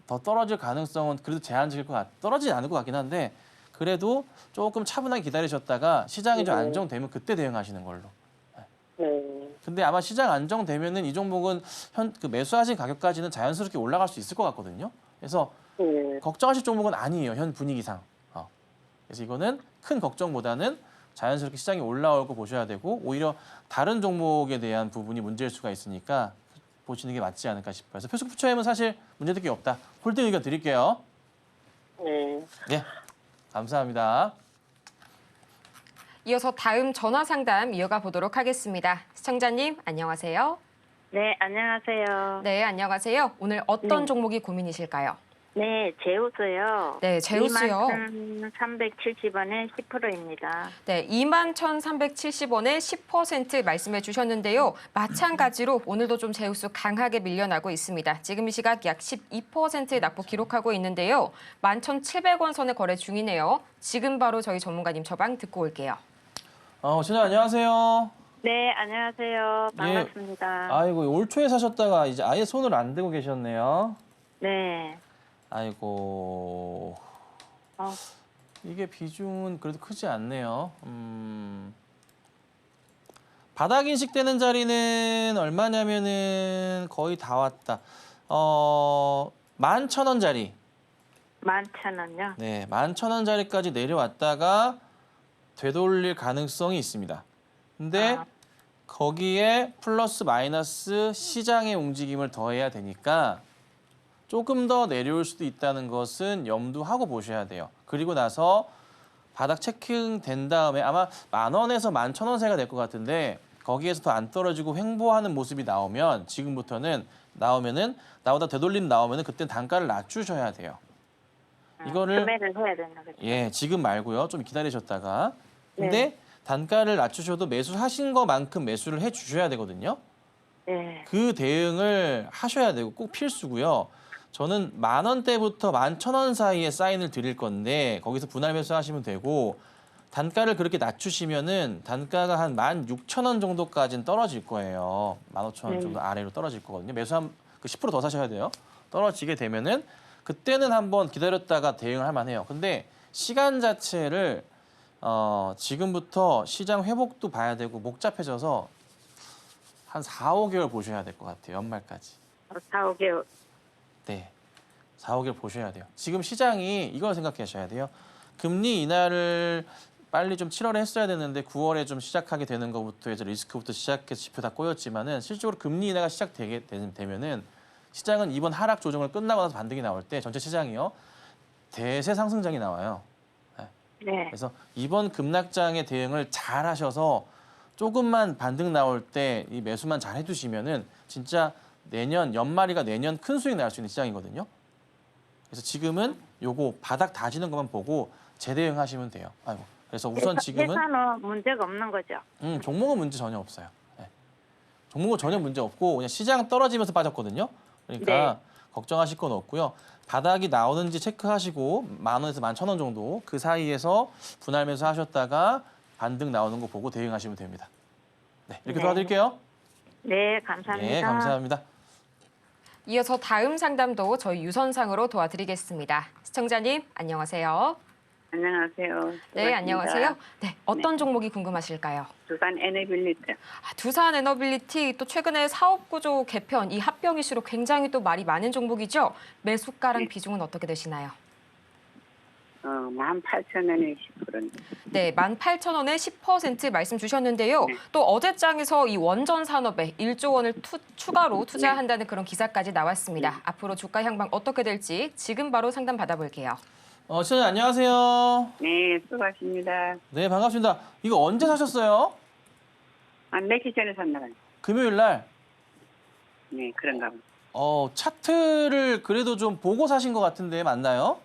더 떨어질 가능성은 그래도 제한적일 떨어지지 않을 것 같긴 한데 그래도 조금 차분하게 기다리셨다가 시장이 좀 안정되면 그때 대응하시는 걸로. 네. 근데 아마 시장 안정되면은 이 종목은 그 매수하신 가격까지는 자연스럽게 올라갈 수 있을 것 같거든요. 그래서 네. 걱정하실 종목은 아니에요. 현 분위기상. 그래서 이거는 큰 걱정보다는 자연스럽게 시장이 올라올 거 보셔야 되고 오히려 다른 종목에 대한 부분이 문제일 수가 있으니까 보시는 게 맞지 않을까 싶어요. 그래서 포스코 퓨처엠은 사실 문제될 게 없다. 홀딩 의견 드릴게요. 네. 네, 감사합니다. 이어서 다음 전화 상담 이어가 보도록 하겠습니다. 시청자님, 안녕하세요. 네, 안녕하세요. 네, 안녕하세요. 오늘 어떤 네. 종목이 고민이실까요? 네, 제우스요. 네, 제우스요. 21,370원에 10%입니다. 네, 21,370원에 10% 말씀해 주셨는데요. 마찬가지로 오늘도 좀 제우스 강하게 밀려나고 있습니다. 지금 이 시각 약 12% 낙폭 기록하고 있는데요. 11,700원 선에 거래 중이네요. 지금 바로 저희 전문가님 처방 듣고 올게요. 시청자 안녕하세요. 네, 안녕하세요. 반갑습니다. 아이고 올 초에 사셨다가 이제 아예 손을 안 대고 계셨네요. 네. 아이고 이게 비중은 그래도 크지 않네요. 바닥 인식되는 자리는 얼마냐면은 거의 다 왔다. 11,000원짜리. 11,000원요? 네, 11,000원짜리까지 내려왔다가 되돌릴 가능성이 있습니다. 근데 거기에 플러스 마이너스 시장의 움직임을 더해야 되니까 조금 더 내려올 수도 있다는 것은 염두하고 보셔야 돼요. 그리고 나서 바닥 체킹된 다음에 아마 10,000원에서 11,000원 사이가 될 것 같은데 거기에서 더 안 떨어지고 횡보하는 모습이 나오면 지금부터는 나보다 되돌림 나오면은 그때 단가를 낮추셔야 돼요. 이거를 구매를 해야 되나 그죠? 예, 지금 말고요. 좀 기다리셨다가. 근데 단가를 낮추셔도 매수하신 것만큼 매수를 해 주셔야 되거든요. 네. 그 대응을 하셔야 되고 꼭 필수고요. 저는 10,000원대부터 11,000원 사이에 사인을 드릴 건데 거기서 분할 매수하시면 되고 단가를 그렇게 낮추시면은 단가가 한 16,000원 정도까지는 떨어질 거예요. 15,000원 정도 아래로 떨어질 거거든요. 매수한 그 10%더 사셔야 돼요. 떨어지게 되면은 그때는 한번 기다렸다가 대응을 할 만해요. 근데 시간 자체를 지금부터 시장 회복도 봐야 되고 복잡해져서 한 4, 5개월 보셔야 될 것 같아요. 연말까지. 4, 5개월. 네. 4, 5개월 보셔야 돼요. 지금 시장이 이걸 생각하셔야 돼요. 금리 인하를 빨리 좀 7월에 했어야 되는데 9월에 좀 시작하게 되는 것부터 해서 리스크부터 시작해서 지표 다 꼬였지만은 실질적으로 금리 인하가 되면은 시장은 이번 하락 조정을 끝나고 나서 반등이 나올 때 전체 시장이요. 대세 상승장이 나와요. 네. 그래서 이번 급락장의 대응을 잘 하셔서 조금만 반등 나올 때 이 매수만 잘 해두시면은 진짜 내년 연말이가 내년 큰 수익 날 수 있는 시장이거든요. 그래서 지금은 요거 바닥 다지는 것만 보고 재대응하시면 돼요. 아이고. 그래서 우선 지금은 회사는 문제가 없는 거죠? 종목은 문제 전혀 없어요. 네. 종목은 전혀 문제 없고 그냥 시장 떨어지면서 빠졌거든요. 그러니까 걱정하실 건 없고요. 바닥이 나오는지 체크하시고 10,000원에서 11,000원 정도 그 사이에서 분할 매수 하셨다가 반등 나오는 거 보고 대응하시면 됩니다. 네, 이렇게 도와드릴게요. 네, 감사합니다. 네, 감사합니다. 이어서 다음 상담도 저희 유선상으로 도와드리겠습니다. 시청자님, 안녕하세요. 안녕하세요. 네, 안녕하세요. 네, 어떤 종목이 궁금하실까요? 두산 에너빌리티. 두산 에너빌리티 또 최근에 사업 구조 개편, 이 합병 이슈로 굉장히 또 말이 많은 종목이죠. 매수가랑 비중은 어떻게 되시나요? 18,000원에 10%. 네, 18,000원에 10% 말씀 주셨는데요. 또 어제장에서 이 원전 산업에 1조 원을 추가로 투자한다는 그런 기사까지 나왔습니다. 앞으로 주가 향방 어떻게 될지 지금 바로 상담 받아볼게요. 시청자 안녕하세요. 네, 수고하십니다. 네, 반갑습니다. 이거 언제 사셨어요? 내기 전에 샀나봐요. 금요일 날. 네, 그런가 봐요. 차트를 그래도 좀 보고 사신 것 같은데 맞나요?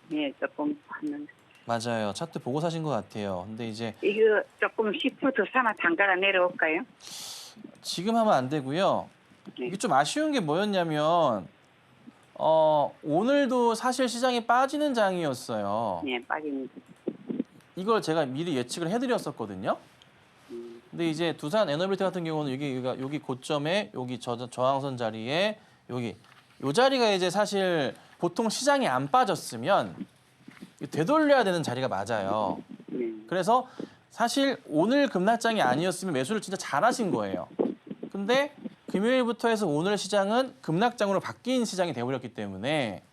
네, 조금 봤는데. 맞아요. 차트 보고 사신 것 같아요. 근데 이제 이거 조금 10%더 사면 단가가 내려올까요? 지금 하면 안 되고요. 네. 이게 좀 아쉬운 게 뭐였냐면 오늘도 사실 시장이 빠지는 장이었어요. 네, 빠집니다. 이걸 제가 미리 예측을 해드렸었거든요. 근데 이제 두산 에너빌리티 같은 경우는 여기 고점에 여기 저항선 자리에 요 자리가 이제 사실 보통 시장이 안 빠졌으면 되돌려야 되는 자리가 맞아요. 네. 그래서 사실 오늘 급락장이 아니었으면 매수를 진짜 잘하신 거예요. 근데 금요일부터 해서 오늘 시장은 급락장으로 바뀐 시장이 되어버렸기 때문에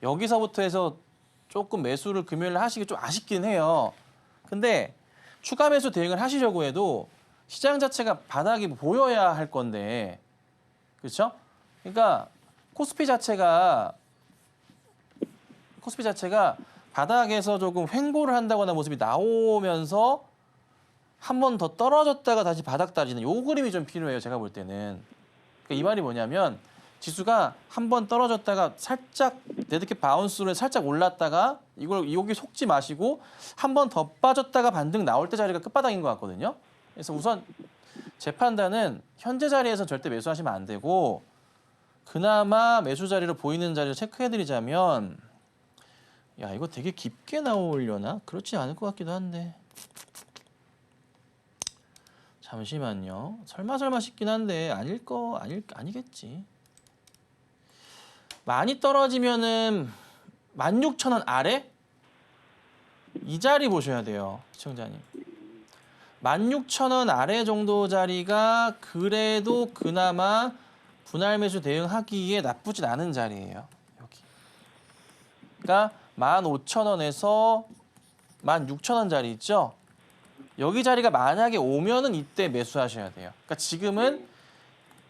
여기서부터 해서 조금 매수를 금요일 하시기 좀 아쉽긴 해요. 근데 추가 매수 대응을 하시려고 해도 시장 자체가 바닥이 보여야 할 건데 그렇죠? 그러니까 코스피 자체가 바닥에서 조금 횡보를 한다거나 모습이 나오면서 한 번 더 떨어졌다가 다시 바닥 다지는 요 그림이 좀 필요해요. 제가 볼 때는. 그러니까 이 말이 뭐냐면 지수가 한 번 떨어졌다가 살짝 데드캣 바운스로 살짝 올랐다가 여기 속지 마시고 한 번 더 빠졌다가 반등 나올 때 자리가 끝바닥인 것 같거든요. 그래서 우선 제 판단은 현재 자리에서 절대 매수하시면 안 되고 그나마 매수 자리로 보이는 자리를 체크해드리자면 야 이거 되게 깊게 나오려나? 그렇지 않을 것 같기도 한데 잠시만요. 설마 싶긴 한데 아니겠지. 많이 떨어지면은 16,000원 아래? 이 자리 보셔야 돼요, 시청자님. 16,000원 아래 정도 자리가 그래도 그나마 분할 매수 대응하기에 나쁘진 않은 자리예요. 여기. 그러니까 15,000원에서 16,000원 자리 있죠? 여기 자리가 만약에 오면은 이때 매수하셔야 돼요. 그러니까 지금은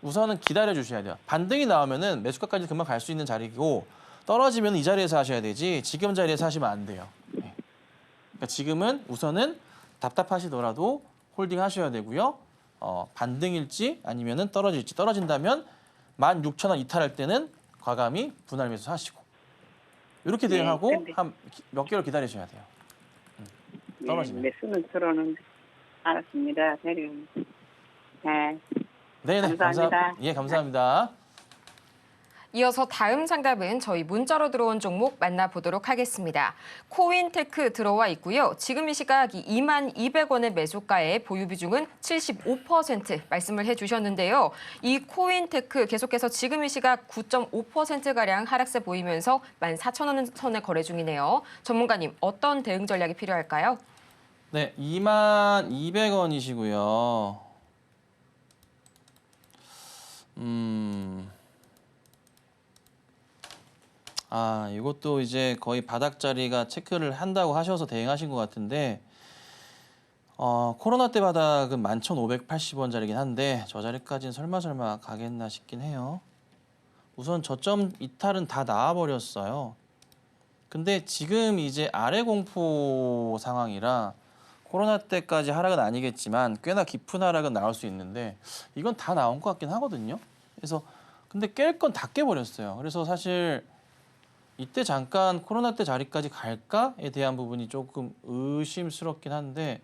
우선은 기다려 주셔야 돼요. 반등이 나오면은 매수가까지 금방 갈 수 있는 자리고 떨어지면 이 자리에서 하셔야 되지 지금 자리에서 하시면 안 돼요. 네. 그러니까 지금은 우선은 답답하시더라도 홀딩 하셔야 되고요. 반등일지 아니면은 떨어질지 떨어진다면 16,000원 이탈할 때는 과감히 분할 매수 하시고 이렇게 네, 대응하고 근데- 한 몇 개월 기다리셔야 돼요. 떨어지면. 네, 매수는 들어오는데. 알았습니다. 내려. 네. 네네 감사합니다. 예 감사합니다. 이어서 다음 상담은 저희 문자로 들어온 종목 만나보도록 하겠습니다. 코인테크 들어와 있고요. 지금 이 시각 22,200원의 매수가에 보유 비중은 75% 말씀을 해주셨는데요. 이 코인테크 계속해서 지금 이 시각 9.5%가량 하락세 보이면서 14,000원 선에 거래 중이네요. 전문가님, 어떤 대응 전략이 필요할까요? 네 22,200원이시고요. 이것도 이제 거의 바닥자리가 체크를 한다고 하셔서 대응하신 것 같은데, 코로나 때 바닥은 11,580원짜리긴 한데, 저 자리까지는 설마 가겠나 싶긴 해요. 우선 저점 이탈은 다 나와버렸어요. 근데 지금 이제 아래 공포 상황이라, 코로나 때까지 하락은 아니겠지만, 꽤나 깊은 하락은 나올 수 있는데, 이건 다 나온 것 같긴 하거든요. 그래서, 근데 깰 건 다 깨버렸어요. 그래서 사실, 이때 잠깐 코로나 때 자리까지 갈까에 대한 부분이 조금 의심스럽긴 한데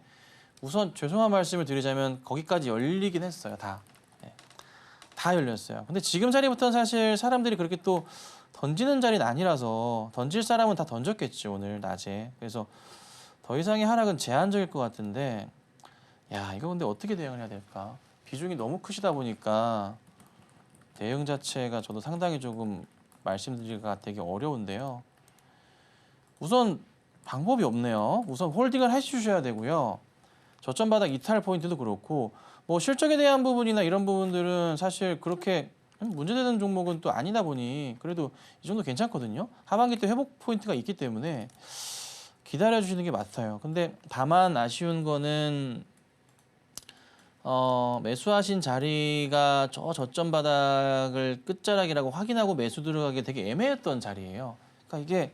우선 죄송한 말씀을 드리자면 거기까지 열리긴 했어요. 다. 네. 다 열렸어요. 근데 지금 자리부터는 사실 사람들이 그렇게 또 던지는 자리는 아니라서 던질 사람은 다 던졌겠죠. 오늘 낮에. 그래서 더 이상의 하락은 제한적일 것 같은데 야 이거 근데 어떻게 대응을 해야 될까? 비중이 너무 크시다 보니까 대응 자체가 저도 상당히 조금 말씀드리기가 되게 어려운데요. 우선 방법이 없네요. 우선 홀딩을 해주셔야 되고요. 저점 바닥 이탈 포인트도 그렇고 뭐 실적에 대한 부분이나 이런 부분들은 사실 그렇게 문제되는 종목은 또 아니다 보니 그래도 이 정도 괜찮거든요. 하반기 때 회복 포인트가 있기 때문에 기다려주시는 게 맞아요. 근데 다만 아쉬운 거는 매수하신 자리가 저점 바닥을 끝자락이라고 확인하고 매수 들어가기 되게 애매했던 자리예요. 그러니까 이게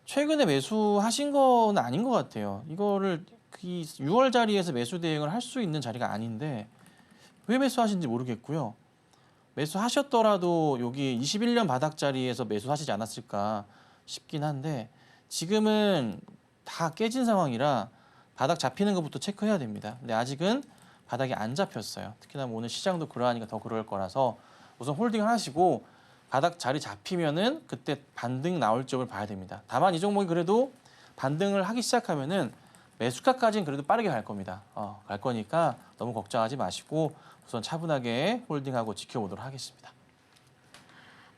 최근에 매수하신 건 아닌 것 같아요. 이거를 이 6월 자리에서 매수 대응을 할 수 있는 자리가 아닌데 왜 매수하신지 모르겠고요. 매수하셨더라도 여기 21년 바닥 자리에서 매수하시지 않았을까 싶긴 한데 지금은 다 깨진 상황이라 바닥 잡히는 것부터 체크해야 됩니다. 근데 아직은 바닥이 안 잡혔어요. 특히나 오늘 시장도 그러하니까 더 그럴 거라서 우선 홀딩을 하시고 바닥 자리 잡히면은 그때 반등 나올 쪽을 봐야 됩니다. 다만 이 종목이 그래도 반등을 하기 시작하면은 매수가까지는 그래도 빠르게 갈 겁니다. 갈 거니까 너무 걱정하지 마시고 우선 차분하게 홀딩하고 지켜보도록 하겠습니다.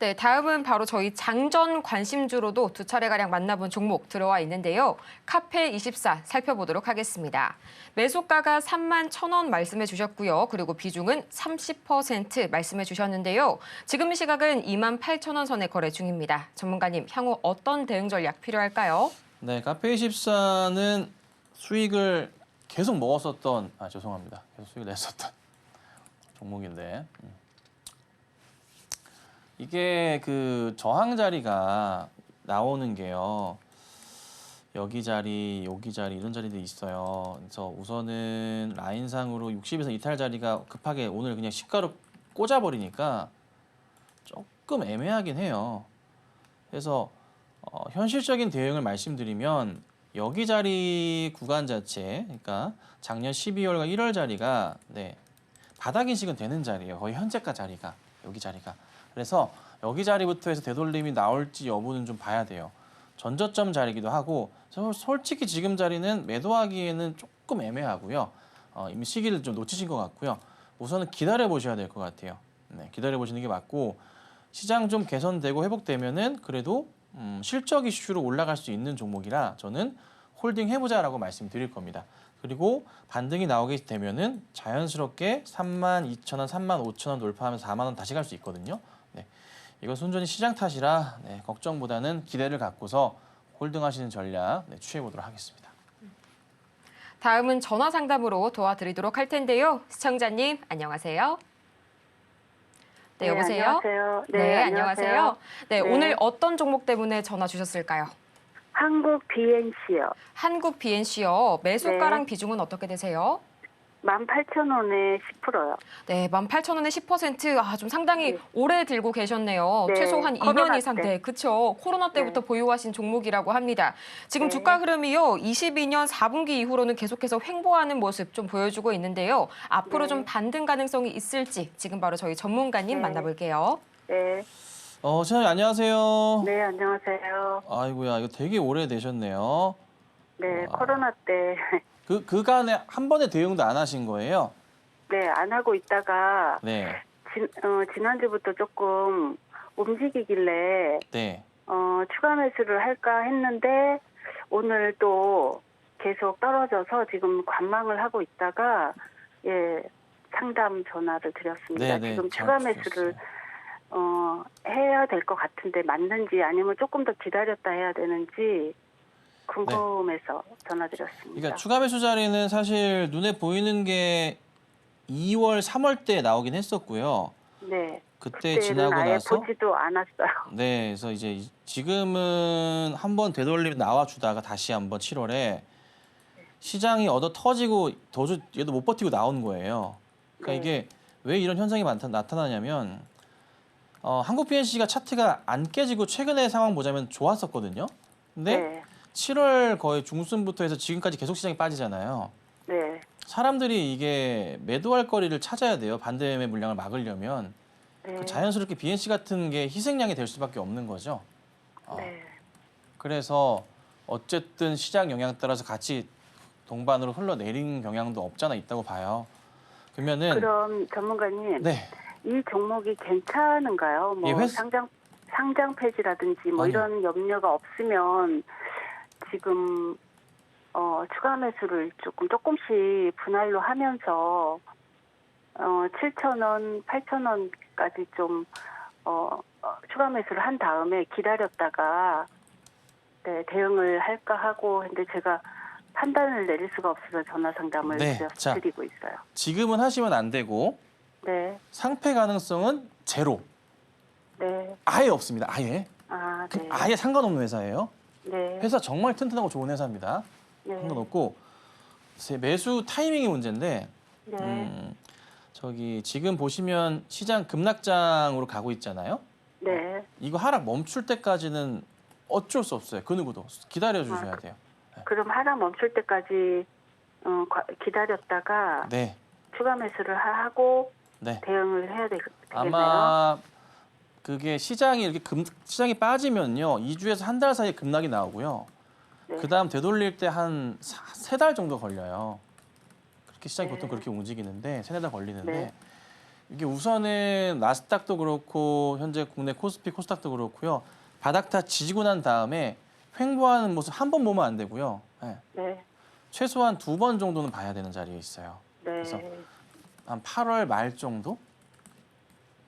네, 다음은 바로 저희 장전 관심주로도 두 차례가량 만나본 종목 들어와 있는데요. 카페24 살펴보도록 하겠습니다. 매수가가 31,000원 말씀해 주셨고요. 그리고 비중은 30% 말씀해 주셨는데요. 지금 이 시각은 28,000원 선에 거래 중입니다. 전문가님, 향후 어떤 대응 전략 필요할까요? 네, 카페24는 수익을 계속 먹었었던, 죄송합니다. 계속 수익을 냈었던 종목인데. 이게 그 저항 자리가 나오는 게요. 여기 자리, 여기 자리 이런 자리들이 있어요. 그래서 우선은 라인상으로 60에서 이탈 자리가 급하게 오늘 그냥 시가로 꽂아버리니까 조금 애매하긴 해요. 그래서 현실적인 대응을 말씀드리면 여기 자리 구간 자체, 그러니까 작년 12월과 1월 자리가 바닥 인식은 되는 자리예요. 거의 현재가 자리가 여기 자리가. 그래서 여기 자리부터 해서 되돌림이 나올지 여부는 좀 봐야 돼요. 전저점 자리이기도 하고 솔직히 지금 자리는 매도하기에는 조금 애매하고요. 이미 시기를 좀 놓치신 것 같고요. 우선은 기다려 보셔야 될 것 같아요. 네, 기다려 보시는 게 맞고 시장 좀 개선되고 회복되면은 그래도 실적 이슈로 올라갈 수 있는 종목이라 저는 홀딩 해보자라고 말씀드릴 겁니다. 그리고 반등이 나오게 되면은 자연스럽게 32,000원, 35,000원 돌파하면서 4만 원 다시 갈 수 있거든요. 네, 이건 순전히 시장 탓이라 걱정보다는 기대를 갖고서 홀딩하시는 전략 취해보도록 하겠습니다. 다음은 전화 상담으로 도와드리도록 할 텐데요. 시청자님, 안녕하세요. 네, 여보세요? 안녕하세요. 네, 안녕하세요. 네, 네. 오늘 어떤 종목 때문에 전화 주셨을까요? 한국 BNC요. 한국 BNC요. 매수가랑 네. 비중은 어떻게 되세요? 18,000원에 10%요. 네, 18,000원에 10%. 좀 상당히 네. 오래 들고 계셨네요. 네, 최소 한 2년 코로나 이상. 때. 네, 그렇죠. 코로나 때부터 네. 보유하신 종목이라고 합니다. 지금 네. 주가 흐름이요. 22년 4분기 이후로는 계속해서 횡보하는 모습 좀 보여주고 있는데요. 앞으로 네. 좀 반등 가능성이 있을지 지금 바로 저희 전문가님 네. 만나볼게요. 네. 시장님 안녕하세요. 네, 안녕하세요. 아이고야, 이거 되게 오래 되셨네요. 네, 와. 코로나 때 그간에 한 번에 대응도 안 하신 거예요? 네, 안 하고 있다가 네. 지난주부터 조금 움직이길래 네. 추가 매수를 할까 했는데 오늘 또 계속 떨어져서 지금 관망을 하고 있다가 상담 전화를 드렸습니다. 네, 네, 지금 잘 추가 주셨어요. 매수를 해야 될 것 같은데 맞는지 아니면 조금 더 기다렸다 해야 되는지 궁금해서 전화드렸습니다. 그러니까 추가 매수 자리는 사실 눈에 보이는 게 2월, 3월 때 나오긴 했었고요. 네, 그때 그때는 지나고 아예 나서 보지도 않았어요. 네, 그래서 이제 지금은 한번 되돌림 나와주다가 다시 한번 7월에 시장이 얻어 터지고 도저히 얘도 못 버티고 나온 거예요. 그러니까 네. 이게 왜 이런 현상이 나타나냐면 한국 BNC가 차트가 안 깨지고 최근의 상황 보자면 좋았었거든요. 근데 네, 7월 거의 중순부터 해서 지금까지 계속 시장이 빠지잖아요. 네, 사람들이 이게 매도할 거리를 찾아야 돼요. 반대매 물량을 막으려면. 네, 그 자연스럽게 BNC 같은 게 희생양이 될 수밖에 없는 거죠. 네, 그래서 어쨌든 시장 영향 따라서 같이 동반으로 흘러내린 경향도 없잖아 있다고 봐요. 그러면은 그럼 전문가님, 네. 이 종목이 괜찮은가요? 뭐 예, 상장 폐지라든지 뭐 아니요. 이런 염려가 없으면 지금 추가 매수를 조금씩 분할로 하면서 7,000원, 8,000원까지 좀 추가 매수를 한 다음에 기다렸다가 대응을 할까 하고 근데 제가 판단을 내릴 수가 없어서 전화 상담을 네, 자. 드리고 있어요. 지금은 하시면 안 되고 네, 상패 가능성은 제로. 네, 아예 없습니다. 아예. 네, 아예 상관없는 회사예요. 네, 회사 정말 튼튼하고 좋은 회사입니다. 네, 상관없고 매수 타이밍이 문제인데 네, 저기 지금 보시면 시장 급락장으로 가고 있잖아요. 네. 이거 하락 멈출 때까지는 어쩔 수 없어요. 그 누구도 기다려 주셔야 돼요. 그럼 하락 멈출 때까지 기다렸다가 네, 추가 매수를 하고 네. 대응을 해야 되겠네요. 아마 그게 시장이 이렇게 시장이 빠지면요, 2주에서 한 달 사이에 급락이 나오고요. 네. 그다음 되돌릴 때 한 3달 정도 걸려요. 그렇게 시장이 네. 보통 그렇게 움직이는데 3-4달 걸리는데 네. 이게 우선은 나스닥도 그렇고 현재 국내 코스피, 코스닥도 그렇고요. 바닥 다 지지고 난 다음에 횡보하는 모습 한 번 보면 안 되고요. 네. 네, 최소한 2번 정도는 봐야 되는 자리에 있어요. 네. 그래서 한 8월 말 정도?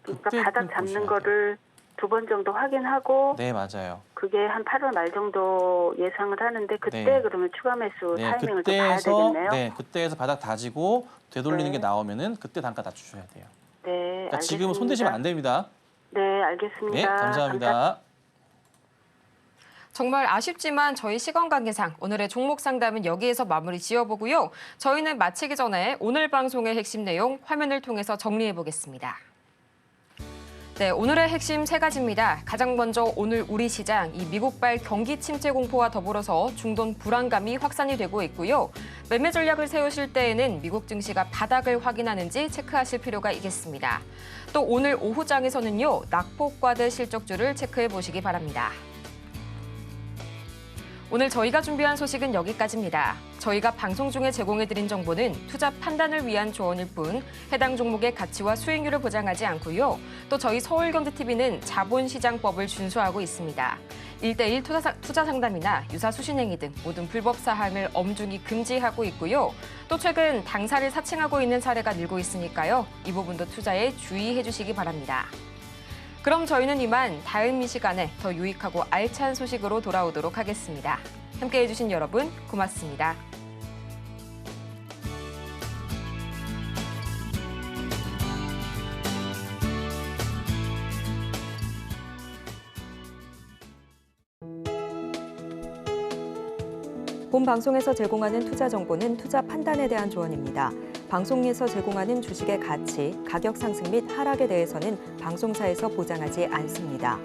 그러니까 그때 바닥 좀 잡는 보셔야 거를 2번 정도 확인하고 네, 맞아요. 그게 한 8월 말 정도 예상을 하는데 그때 네. 그러면 추가 매수 네, 타이밍을 좀 봐야 되겠네요. 그때에서 바닥 다지고 되돌리는 네. 게 나오면은 그때 단가 낮추셔야 돼요. 네, 그러니까 알겠습니다. 지금은 손 대시면 안 됩니다. 네, 알겠습니다. 네, 감사합니다. 정말 아쉽지만 저희 시간 관계상 오늘의 종목 상담은 여기에서 마무리 지어보고요. 저희는 마치기 전에 오늘 방송의 핵심 내용 화면을 통해서 정리해 보겠습니다. 네, 오늘의 핵심 3가지입니다. 가장 먼저 오늘 우리 시장 이 미국발 경기 침체 공포와 더불어서 중동 불안감이 확산이 되고 있고요. 매매 전략을 세우실 때에는 미국 증시가 바닥을 확인하는지 체크하실 필요가 있겠습니다. 또 오늘 오후장에서는요, 낙폭과대 실적주를 체크해 보시기 바랍니다. 오늘 저희가 준비한 소식은 여기까지입니다. 저희가 방송 중에 제공해드린 정보는 투자 판단을 위한 조언일 뿐 해당 종목의 가치와 수익률을 보장하지 않고요. 또 저희 서울경제TV는 자본시장법을 준수하고 있습니다. 1:1 투자 상담이나 유사 수신행위 등 모든 불법 사항을 엄중히 금지하고 있고요. 또 최근 당사를 사칭하고 있는 사례가 늘고 있으니까요. 이 부분도 투자에 주의해 주시기 바랍니다. 그럼 저희는 이만 다음 이 시간에 더 유익하고 알찬 소식으로 돌아오도록 하겠습니다. 함께해 주신 여러분 고맙습니다. 본 방송에서 제공하는 투자 정보는 투자 판단에 대한 조언입니다. 방송에서 제공하는 주식의 가치, 가격 상승 및 하락에 대해서는 방송사에서 보장하지 않습니다.